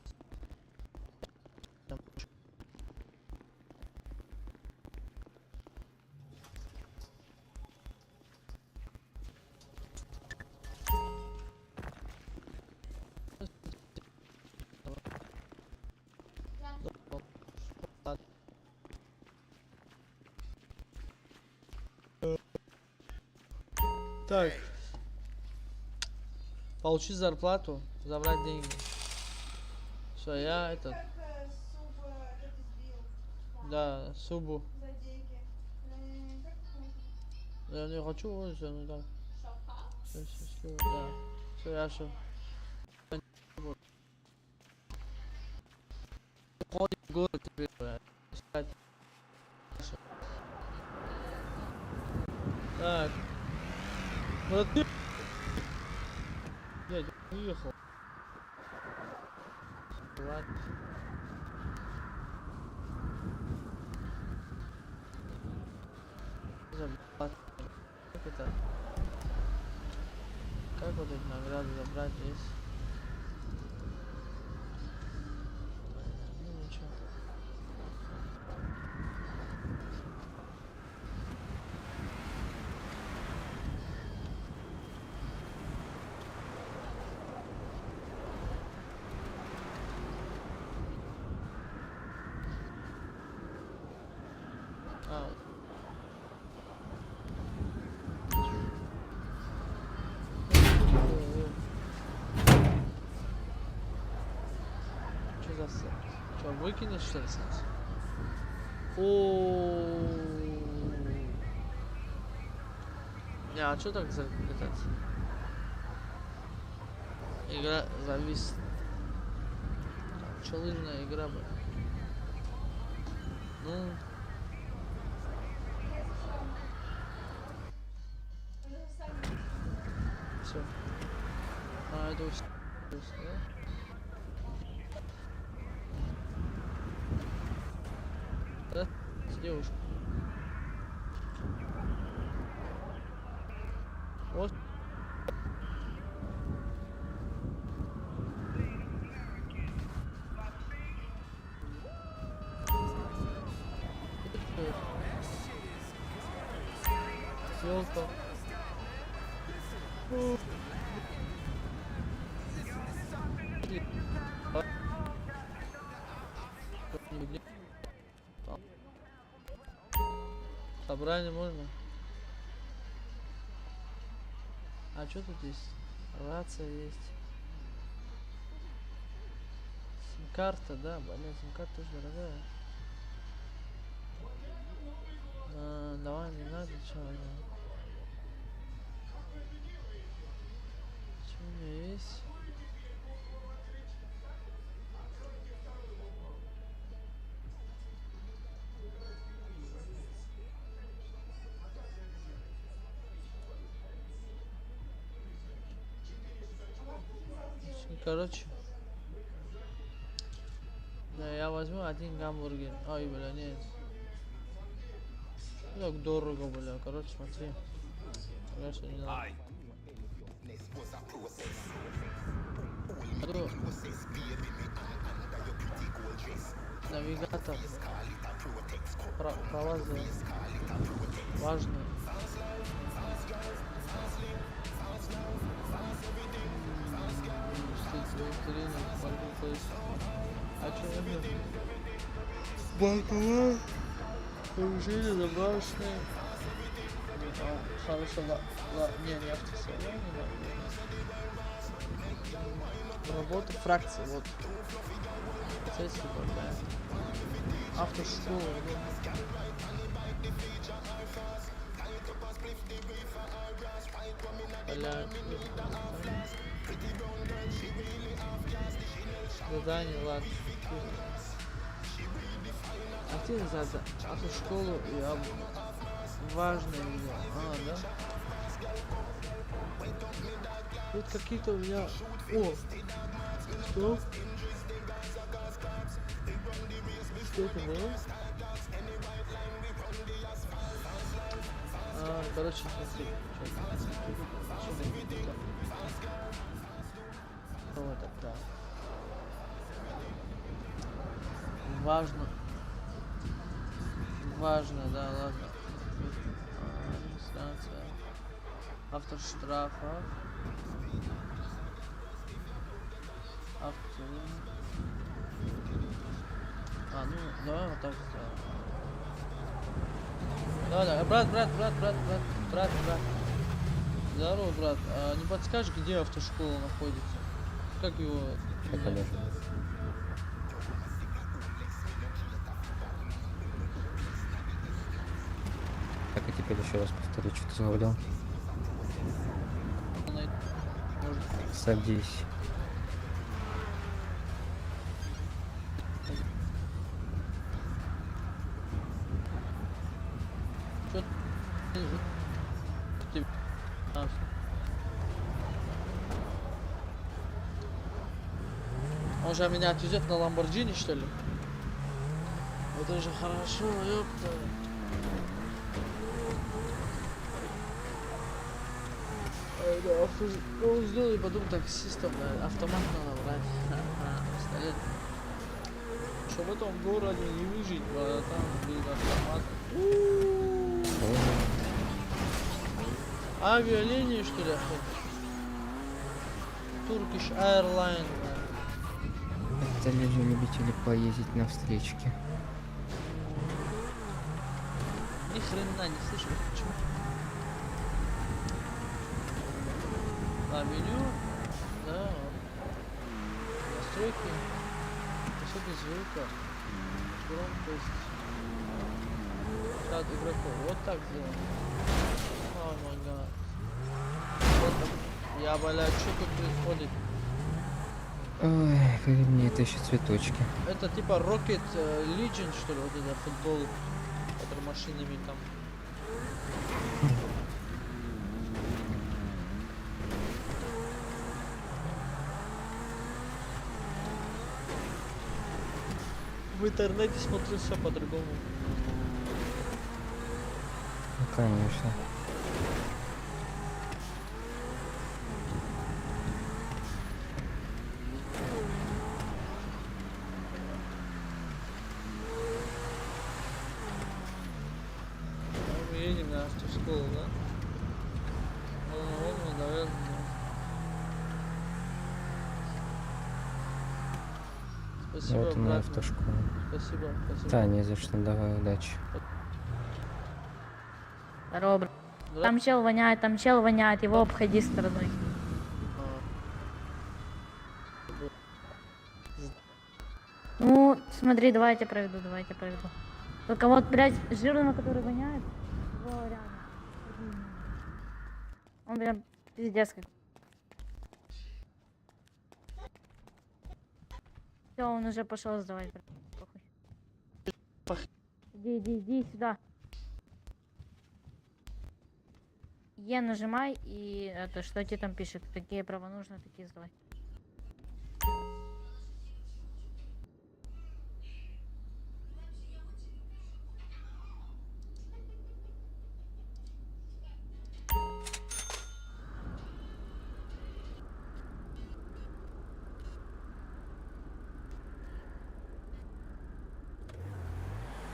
Так. Получить зарплату, забрать деньги. Все, я этот. Да, субу. Я не хочу, все, ну так. Все, да. Все, я все. Ходим в город теперь, искать. Так. Вот ты. Блядь, уехал. Ладно. Как это? Как вот эти награды забрать здесь? Ну ничего. Что, выкинешь что ли сейчас? Не, а что так за этот? Игра завис. Че лыжная игра бы? Ну. Все. А, это все, да? Девушка. Вот. жопа. Собрание можно? А что тут есть? Рация есть. Сим-карта, да, блин, сим-карта тоже дорогая. Давай, не надо, чё, Что у меня есть? Короче, да, я возьму один гамбургер. Ой, бля, нет. Так дорого, бля. Короче, смотри. Конечно, не надо. Навигатор. Права важно. А что это? Банковая. Повышение забросные. Хорошо, не автосалон, работа фракции, вот. Сессия такая. Автошкола, да. Задание, ладно. Активно за автошколу и важное видео. Да? Тут какие-то у меня... О! Что? Что это было? Короче, смотри. Вот это. Важно. Важно, да, ладно. Администрация. Автоштрафа. Ну, давай вот так сделаем. Да, брат. Здорово, брат. Не подскажешь, где автошкола находится? Как его... Так, а теперь еще раз повторю, что ты говорил. Садись. Он же меня отвезет на Ламборджини, что ли? Это же хорошо, ёпта. Он сделал, и потом таксистом, автомат надо брать. Пистолет. Чтоб в этом городе не выжить, там будет автомат. Авиалинии, что ли, охотишь? Turkish Airlines. Это любители поездить на встречке. Ни хрена не слышу, почему? Меню, да, настройки, высоты звука, громкость, чат игроков, вот так сделано. О май гад. Вот так. Я, блядь, что тут происходит? Ой, перед мне это еще цветочки. Это типа Rocket Legion, что ли, вот это футбол, который машинами там. В интернете смотрю все по-другому. Ну, конечно. Мы едем на автошколу, да? Спасибо, Вот и моя брат. автошкола. Спасибо, спасибо. Да, не за что, давай, удачи. Здорово, брат. Там чел воняет, его обходи стороной. Ну, смотри, давайте проведу. Только вот, блядь, жирного, который воняет, его реально. Он прям пиздец как. Все, он уже пошел сдавать, брат. Похуй. Иди сюда. Е нажимай и это, что тебе там пишет, какие права нужно, такие сдавай.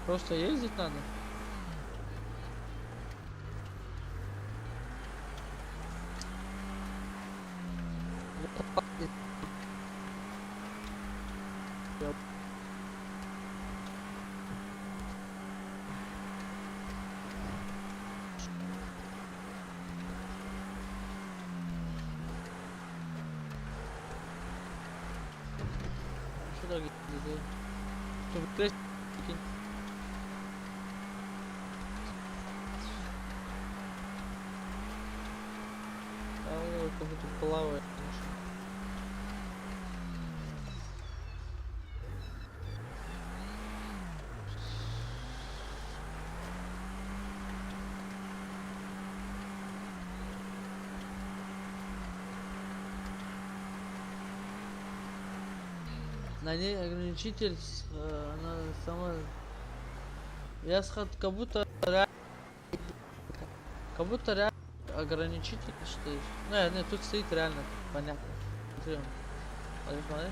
Просто ездить надо. Что так? Чтобы крест кинь. Как будто плавает, конечно. На ней ограничитель, она сама... Я как будто реально ограничитель стоит. Нет, тут стоит реально, понятно. Смотри, смотри.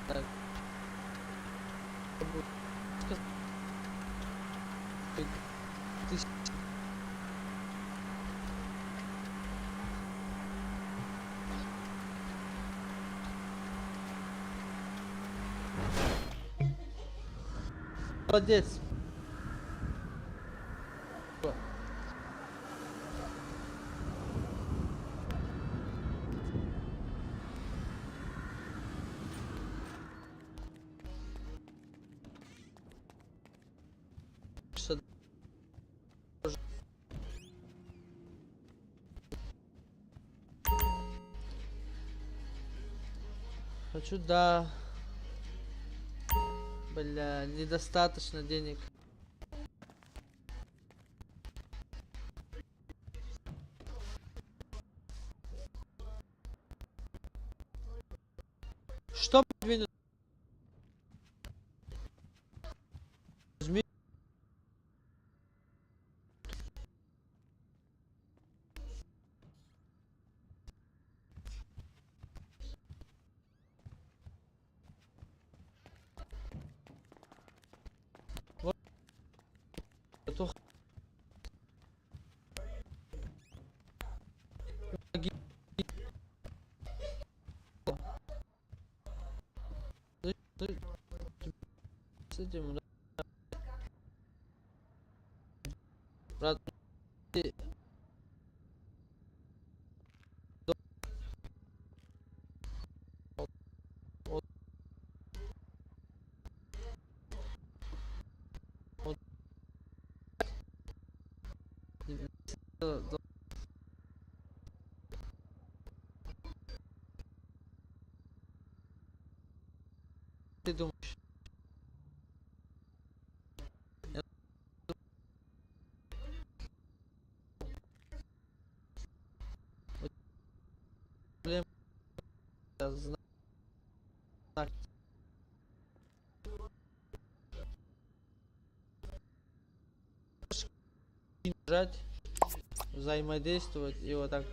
Так. Молодец. Хочу, да. Бля, недостаточно денег. Что подвинуть? С этим, брат, ты думаешь? Нажать, взаимодействовать и вот так.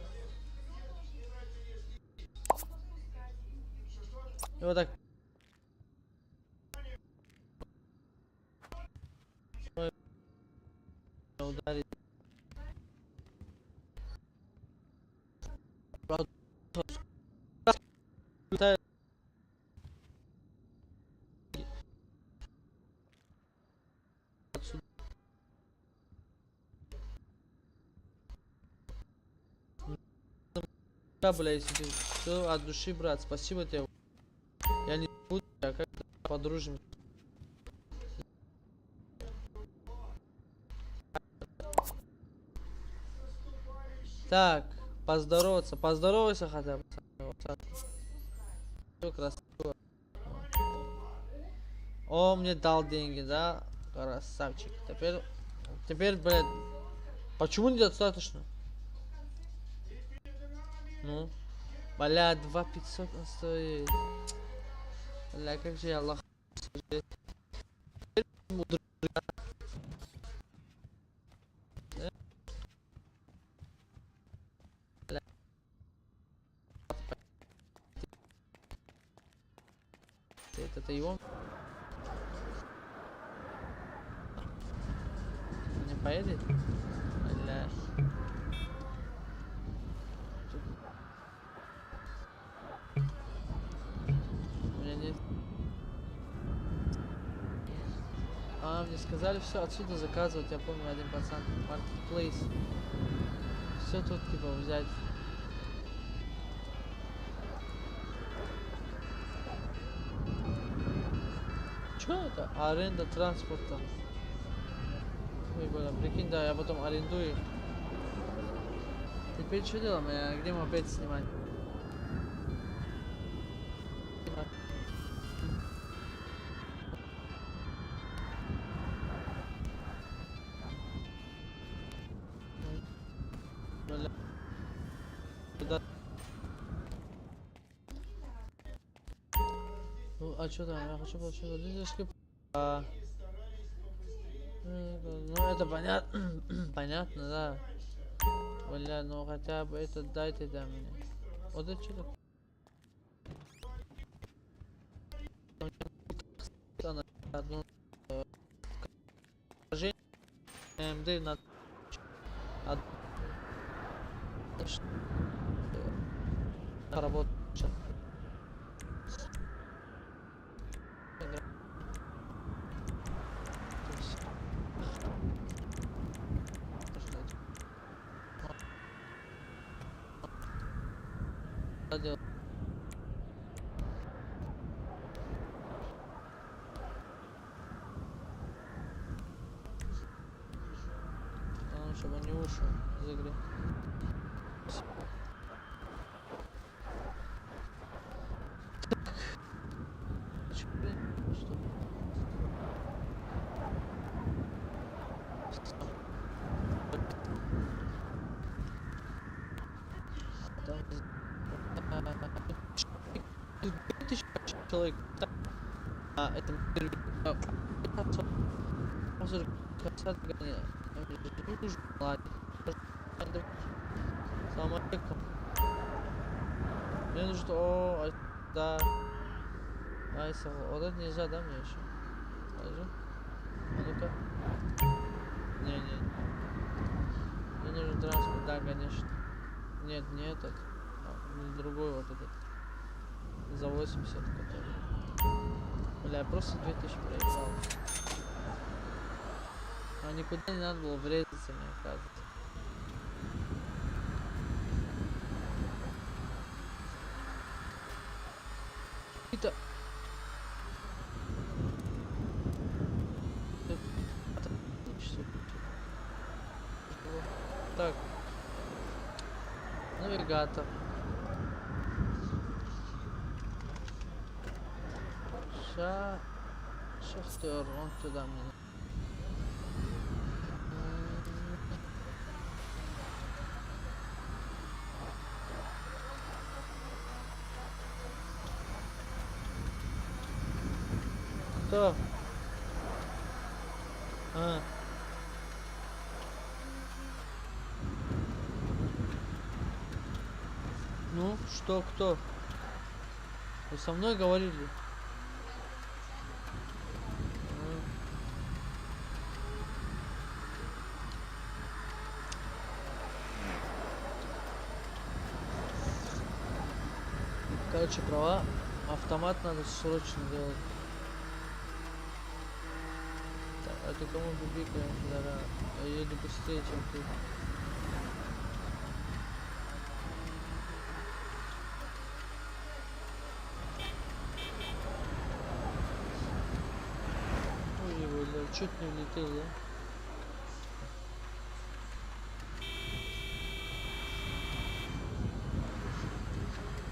И вот так. Ударить. Да, бля, если ты все от души, брат, спасибо тебе. Я не буду, а как-то подружимся. Так, поздоровайся хотя бы. Все красиво. Он мне дал деньги, да? Красавчик. Теперь, блядь, почему недостаточно? Ну, бля, 2500 он стоит. Бля, как же я Аллах. Это его? Не поедет? Бля. У меня нет. Мне сказали все отсюда заказывать. Я помню, один пацан. Marketplace. Все тут типа взять. Что это? Аренда транспорта. Ой, бля, прикинь, да, я потом арендую. Теперь что делаем? Где мы опять снимать? Ну, а что там? Я хочу получить водительский. Ну, это понятно. Понятно, да. Бля, ну хотя бы это дайте да мне. Вот это что такое? Одно МД на работать. Чтобы он не ушел из игры. Человек. Это Салам алейкум. Мне нужно... О, да. Айса, вот это нельзя, да, мне еще? Скажи. А ну-ка. Не. Мне нужен транспорт, да, конечно. Нет, не этот. Другой вот этот. За 80, который. Бля, просто 2000 проебал. А никуда не надо было врезаться, мне кажется. Это... Так. Навигатор. Шестер, он туда мне. Кто? Ну, что, кто? Вы со мной говорили? Короче, права. Автомат надо срочно делать. Так, а ты кому бибикаешь, Дара? Я еду быстрее, чем ты. Ой, бля, чуть не влетел, да?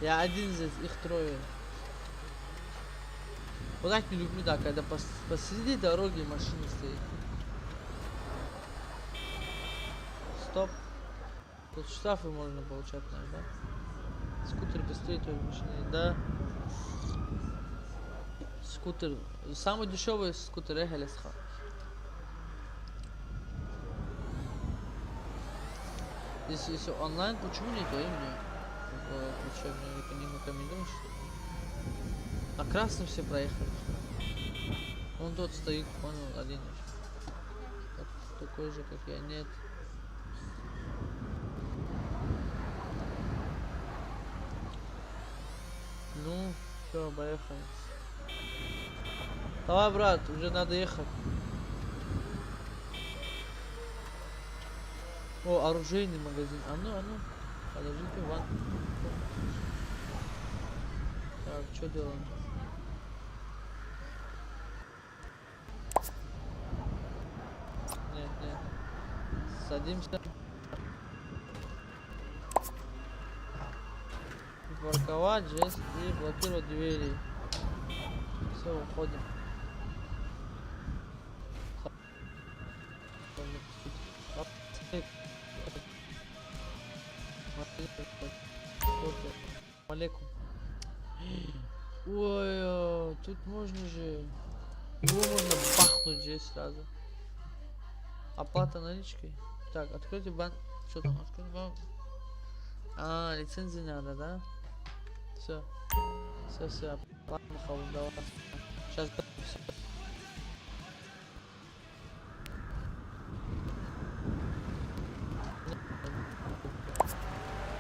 Я один здесь, их трое. Вот так не люблю, да, когда посреди дороги машина стоит. Стоп. Тут штрафы можно получать, наверное, да? Скутер быстрее той машины, да. Скутер. Самый дешевый скутер Эхелесха. Если онлайн, почему не то именно? Что, мне не рекомендуешь? На красном все проехали. Он тут стоит, понял, один. Такой же, как я, нет. Ну, все, поехали. Давай, брат, уже надо ехать. О, оружейный магазин. А ну, подождите, ван. Так, что делаем? Нет. Садимся. Парковать жест и блокировать двери. Все, уходим. Алейкум. Ой, тут можно же. Его можно бахнуть здесь сразу. Оплата наличкой. Так, откройте банк. Что там? Откройте банк. А, лицензии надо, да? Все. Ладно, давай. Сейчас все.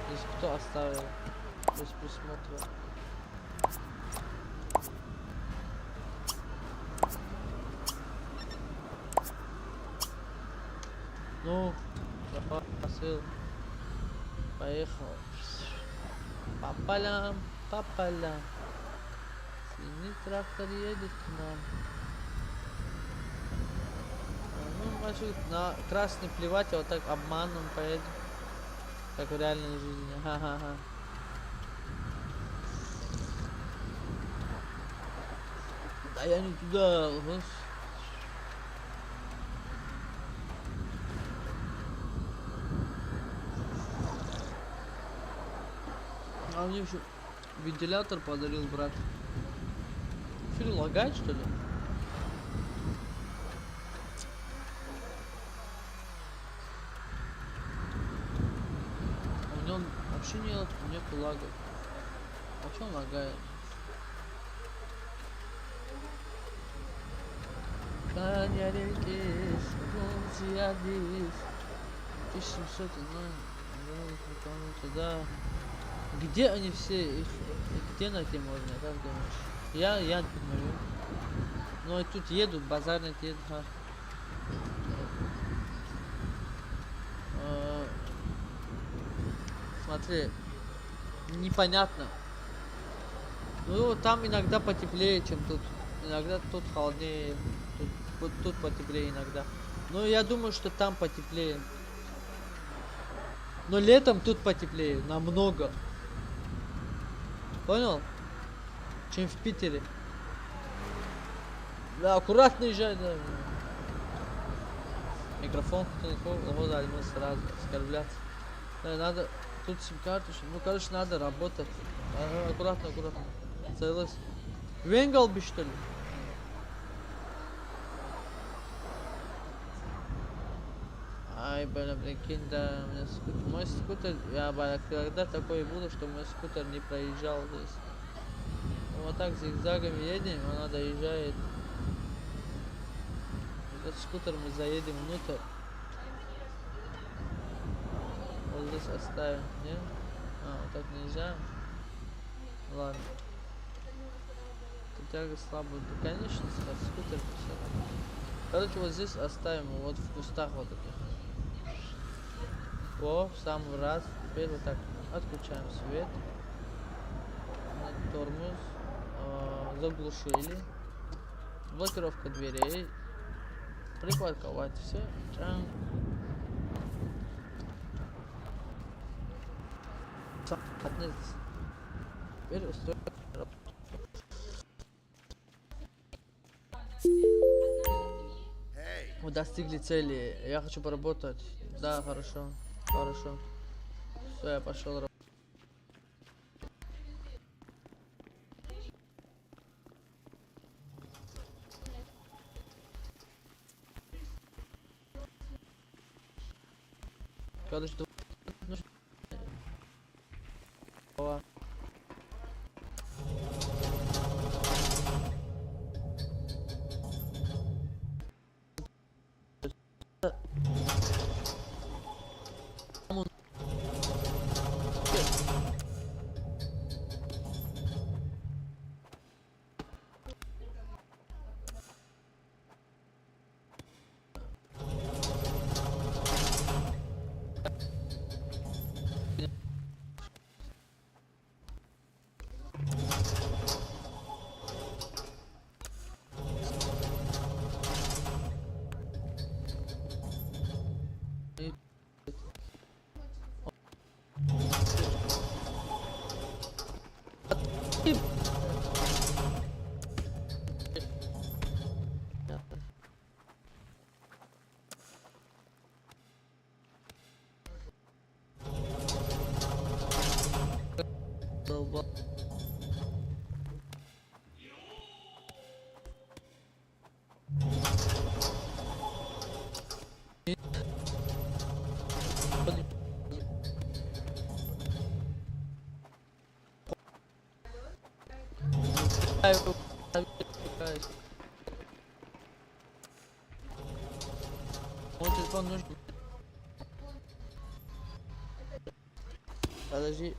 Здесь кто оставил? Без присмотра. Ну, давай, посыл. Поехал. Папалям. Синий трактор едет к нам. Ну, значит, на красный плевать, а вот так обманом поедет. Как в реальной жизни. Ха-ха-ха. Да я не туда. А мне еще вентилятор подарил брат. Что, лагает, что ли? У него вообще нету лага. А что он лагает? Канярекис, Гунзиадис, 1700, да. Где они все? Их где найти можно, как думаешь? Я не понимаю. Ну и тут едут, базарные едут. Смотри, непонятно. Ну там иногда потеплее, чем тут. Иногда тут холоднее, тут потеплее иногда. Но я думаю, что там потеплее. Но летом тут потеплее, намного. Понял? Чем в Питере. Да, аккуратно езжай, да. Микрофон, вот мы сразу оскорбляться. Да, надо тут сим-карту, ну короче надо работать. Ага, аккуратно. Целый. Венгалби, что ли? Ай, прикинь, да, у меня скутер. Мой скутер, когда такое было, что мой скутер не проезжал здесь. Вот так зигзагами едем, она доезжает. Этот скутер мы заедем внутрь. Вот здесь оставим, не? А, вот так нельзя. Ладно. Тут тяга слабая. Да, конечно, скутер все равно. Короче, вот здесь оставим, вот в кустах вот этих. О, в самый раз. Теперь вот так отключаем свет. На тормоз. Заглушили. Блокировка дверей. Припарковать все. Чам. Теперь устроим. Мы достигли цели. Я хочу поработать. Да, хорошо. Хорошо. Все, я пошел работать. Короче, мой телефон нужен. Подожди.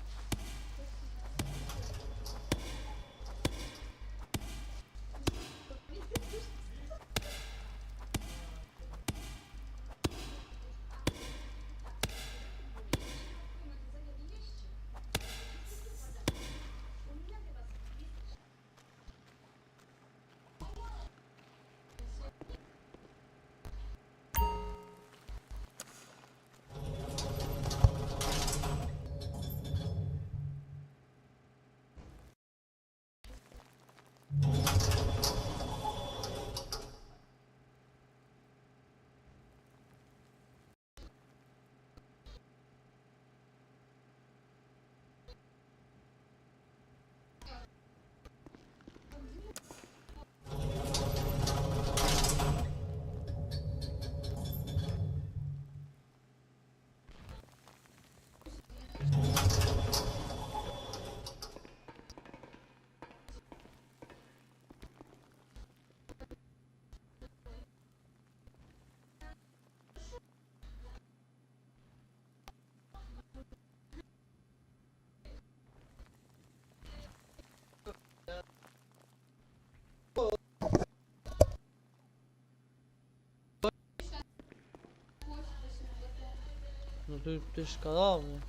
Ну ты же сказал мне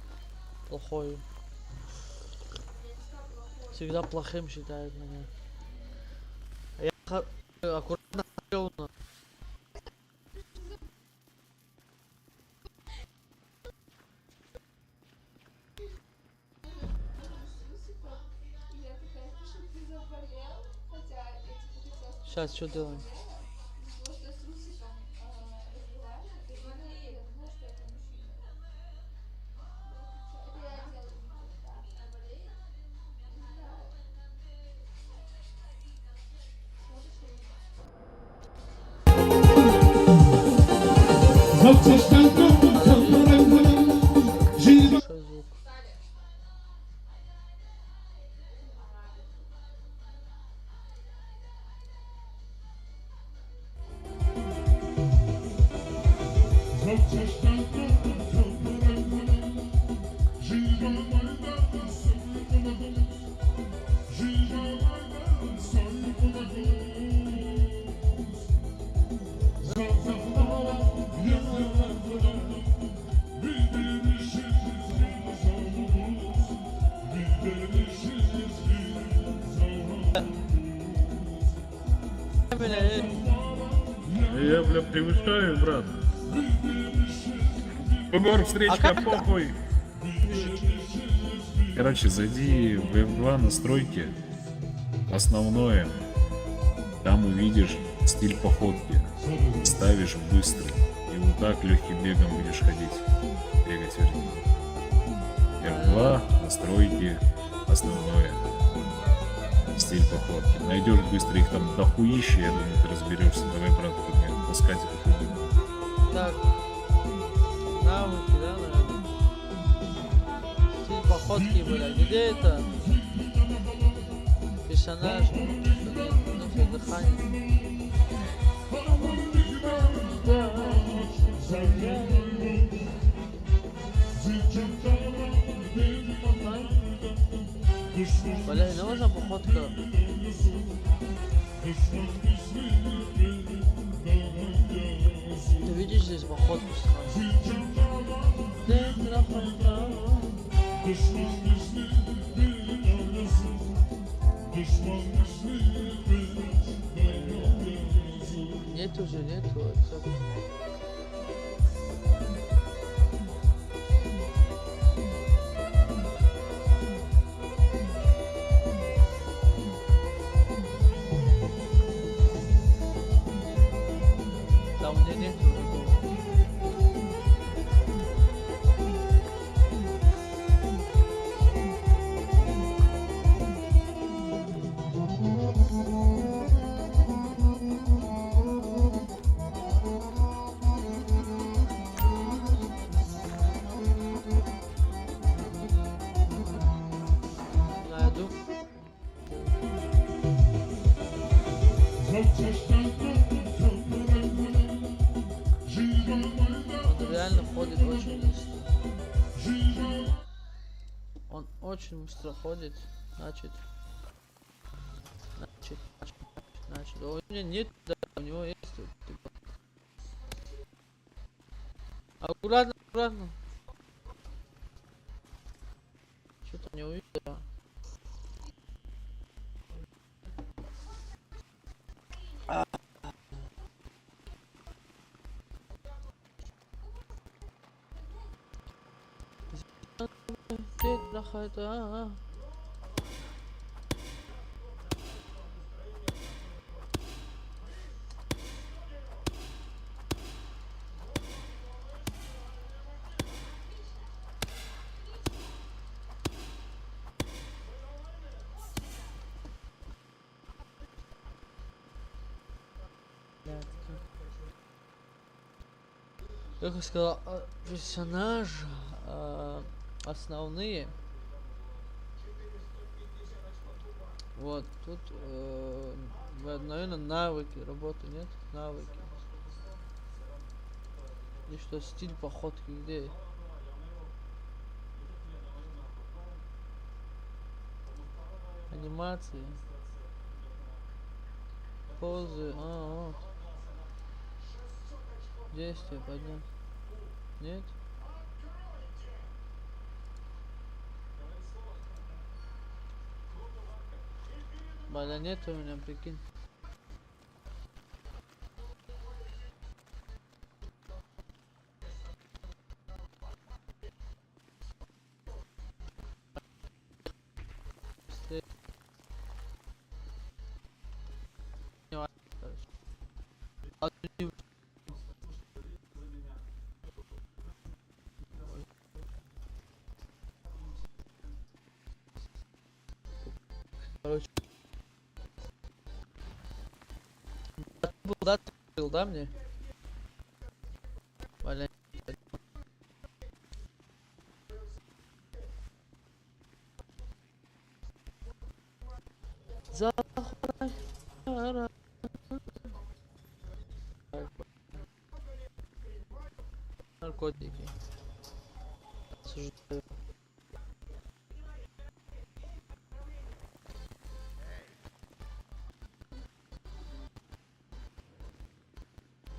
плохой. Всегда плохим считает меня. Я аккуратно хотел. Сейчас что делаем? тебя превышаю, брат. Бугор, встречка, похуй. Короче, зайди в F2 настройки. Основное. Там увидишь стиль походки. Ставишь в быстрый. И вот так легким бегом будешь ходить. Бегать, вернее. F2, настройки, основное. Стиль походки. Найдешь быстро, их там дохуище, я думаю, ты разберешься. Давай, брат, мне таскать эту хуйню. Так. Навыки, да, наверное? Стиль походки, блядь. Где это? Персонаж. Ну, все, дыхание. Бля, не можно походка? Ты видишь здесь походку сразу? Нет уже, нету. Там у меня нету. Найду. Он реально ходит очень быстро. Он очень быстро ходит. Значит. У меня нет, да, у него есть. Типа. Аккуратно, аккуратно. Что-то не увидел. Как я сказал, персонаж основные. Вот тут, наверное, навыки, работы нет, навыки. И что, стиль походки где? Анимации. Позы, вот. Действие поднять. Нет? Бля, нет у меня, прикинь. Короче. Да, ты был, да, мне? Бля. Наркотики. Осуждаю.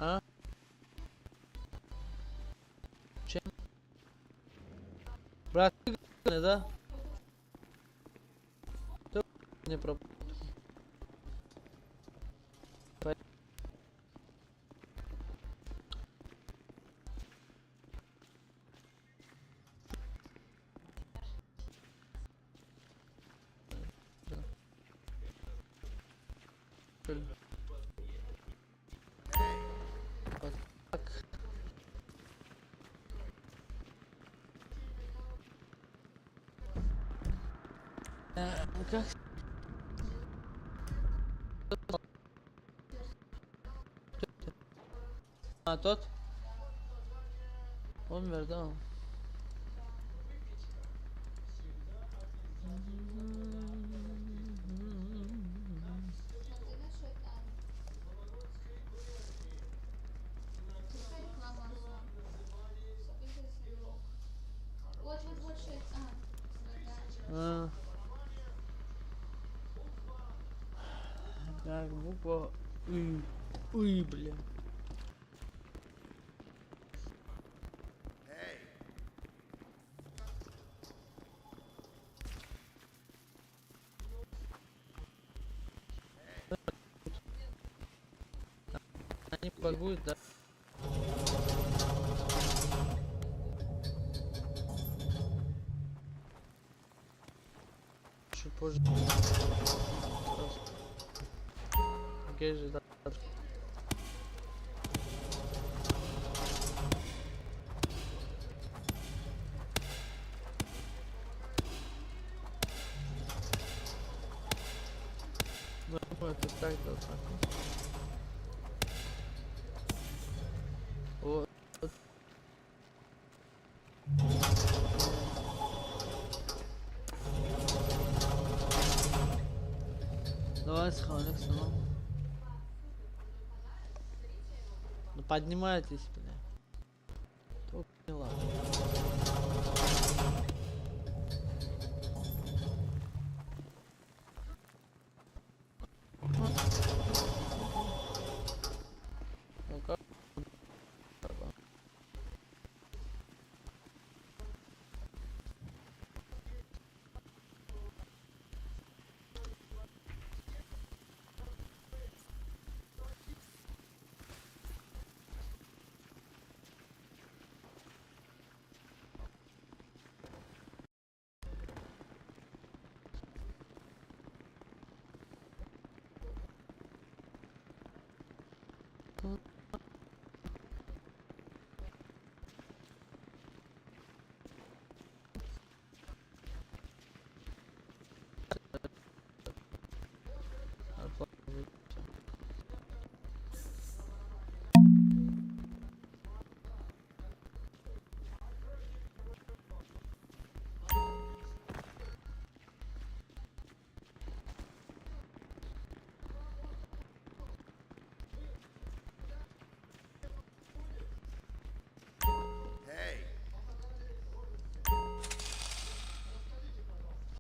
А? Чем? Брат, ты да? Кто не пропал? что ли? Вот так. Как? А, тот? Умер, да? Смотри, на что это. Какая реклама Озон? Вот, что это. А. Так, буква И. Уй, бля. Они багуют, да? Чуть позже. Окей же, да. Ну, это так, да, так. Вот. Давай схоник снова. Ну поднимайтесь, бля. Только не ладно. Ну как? Тут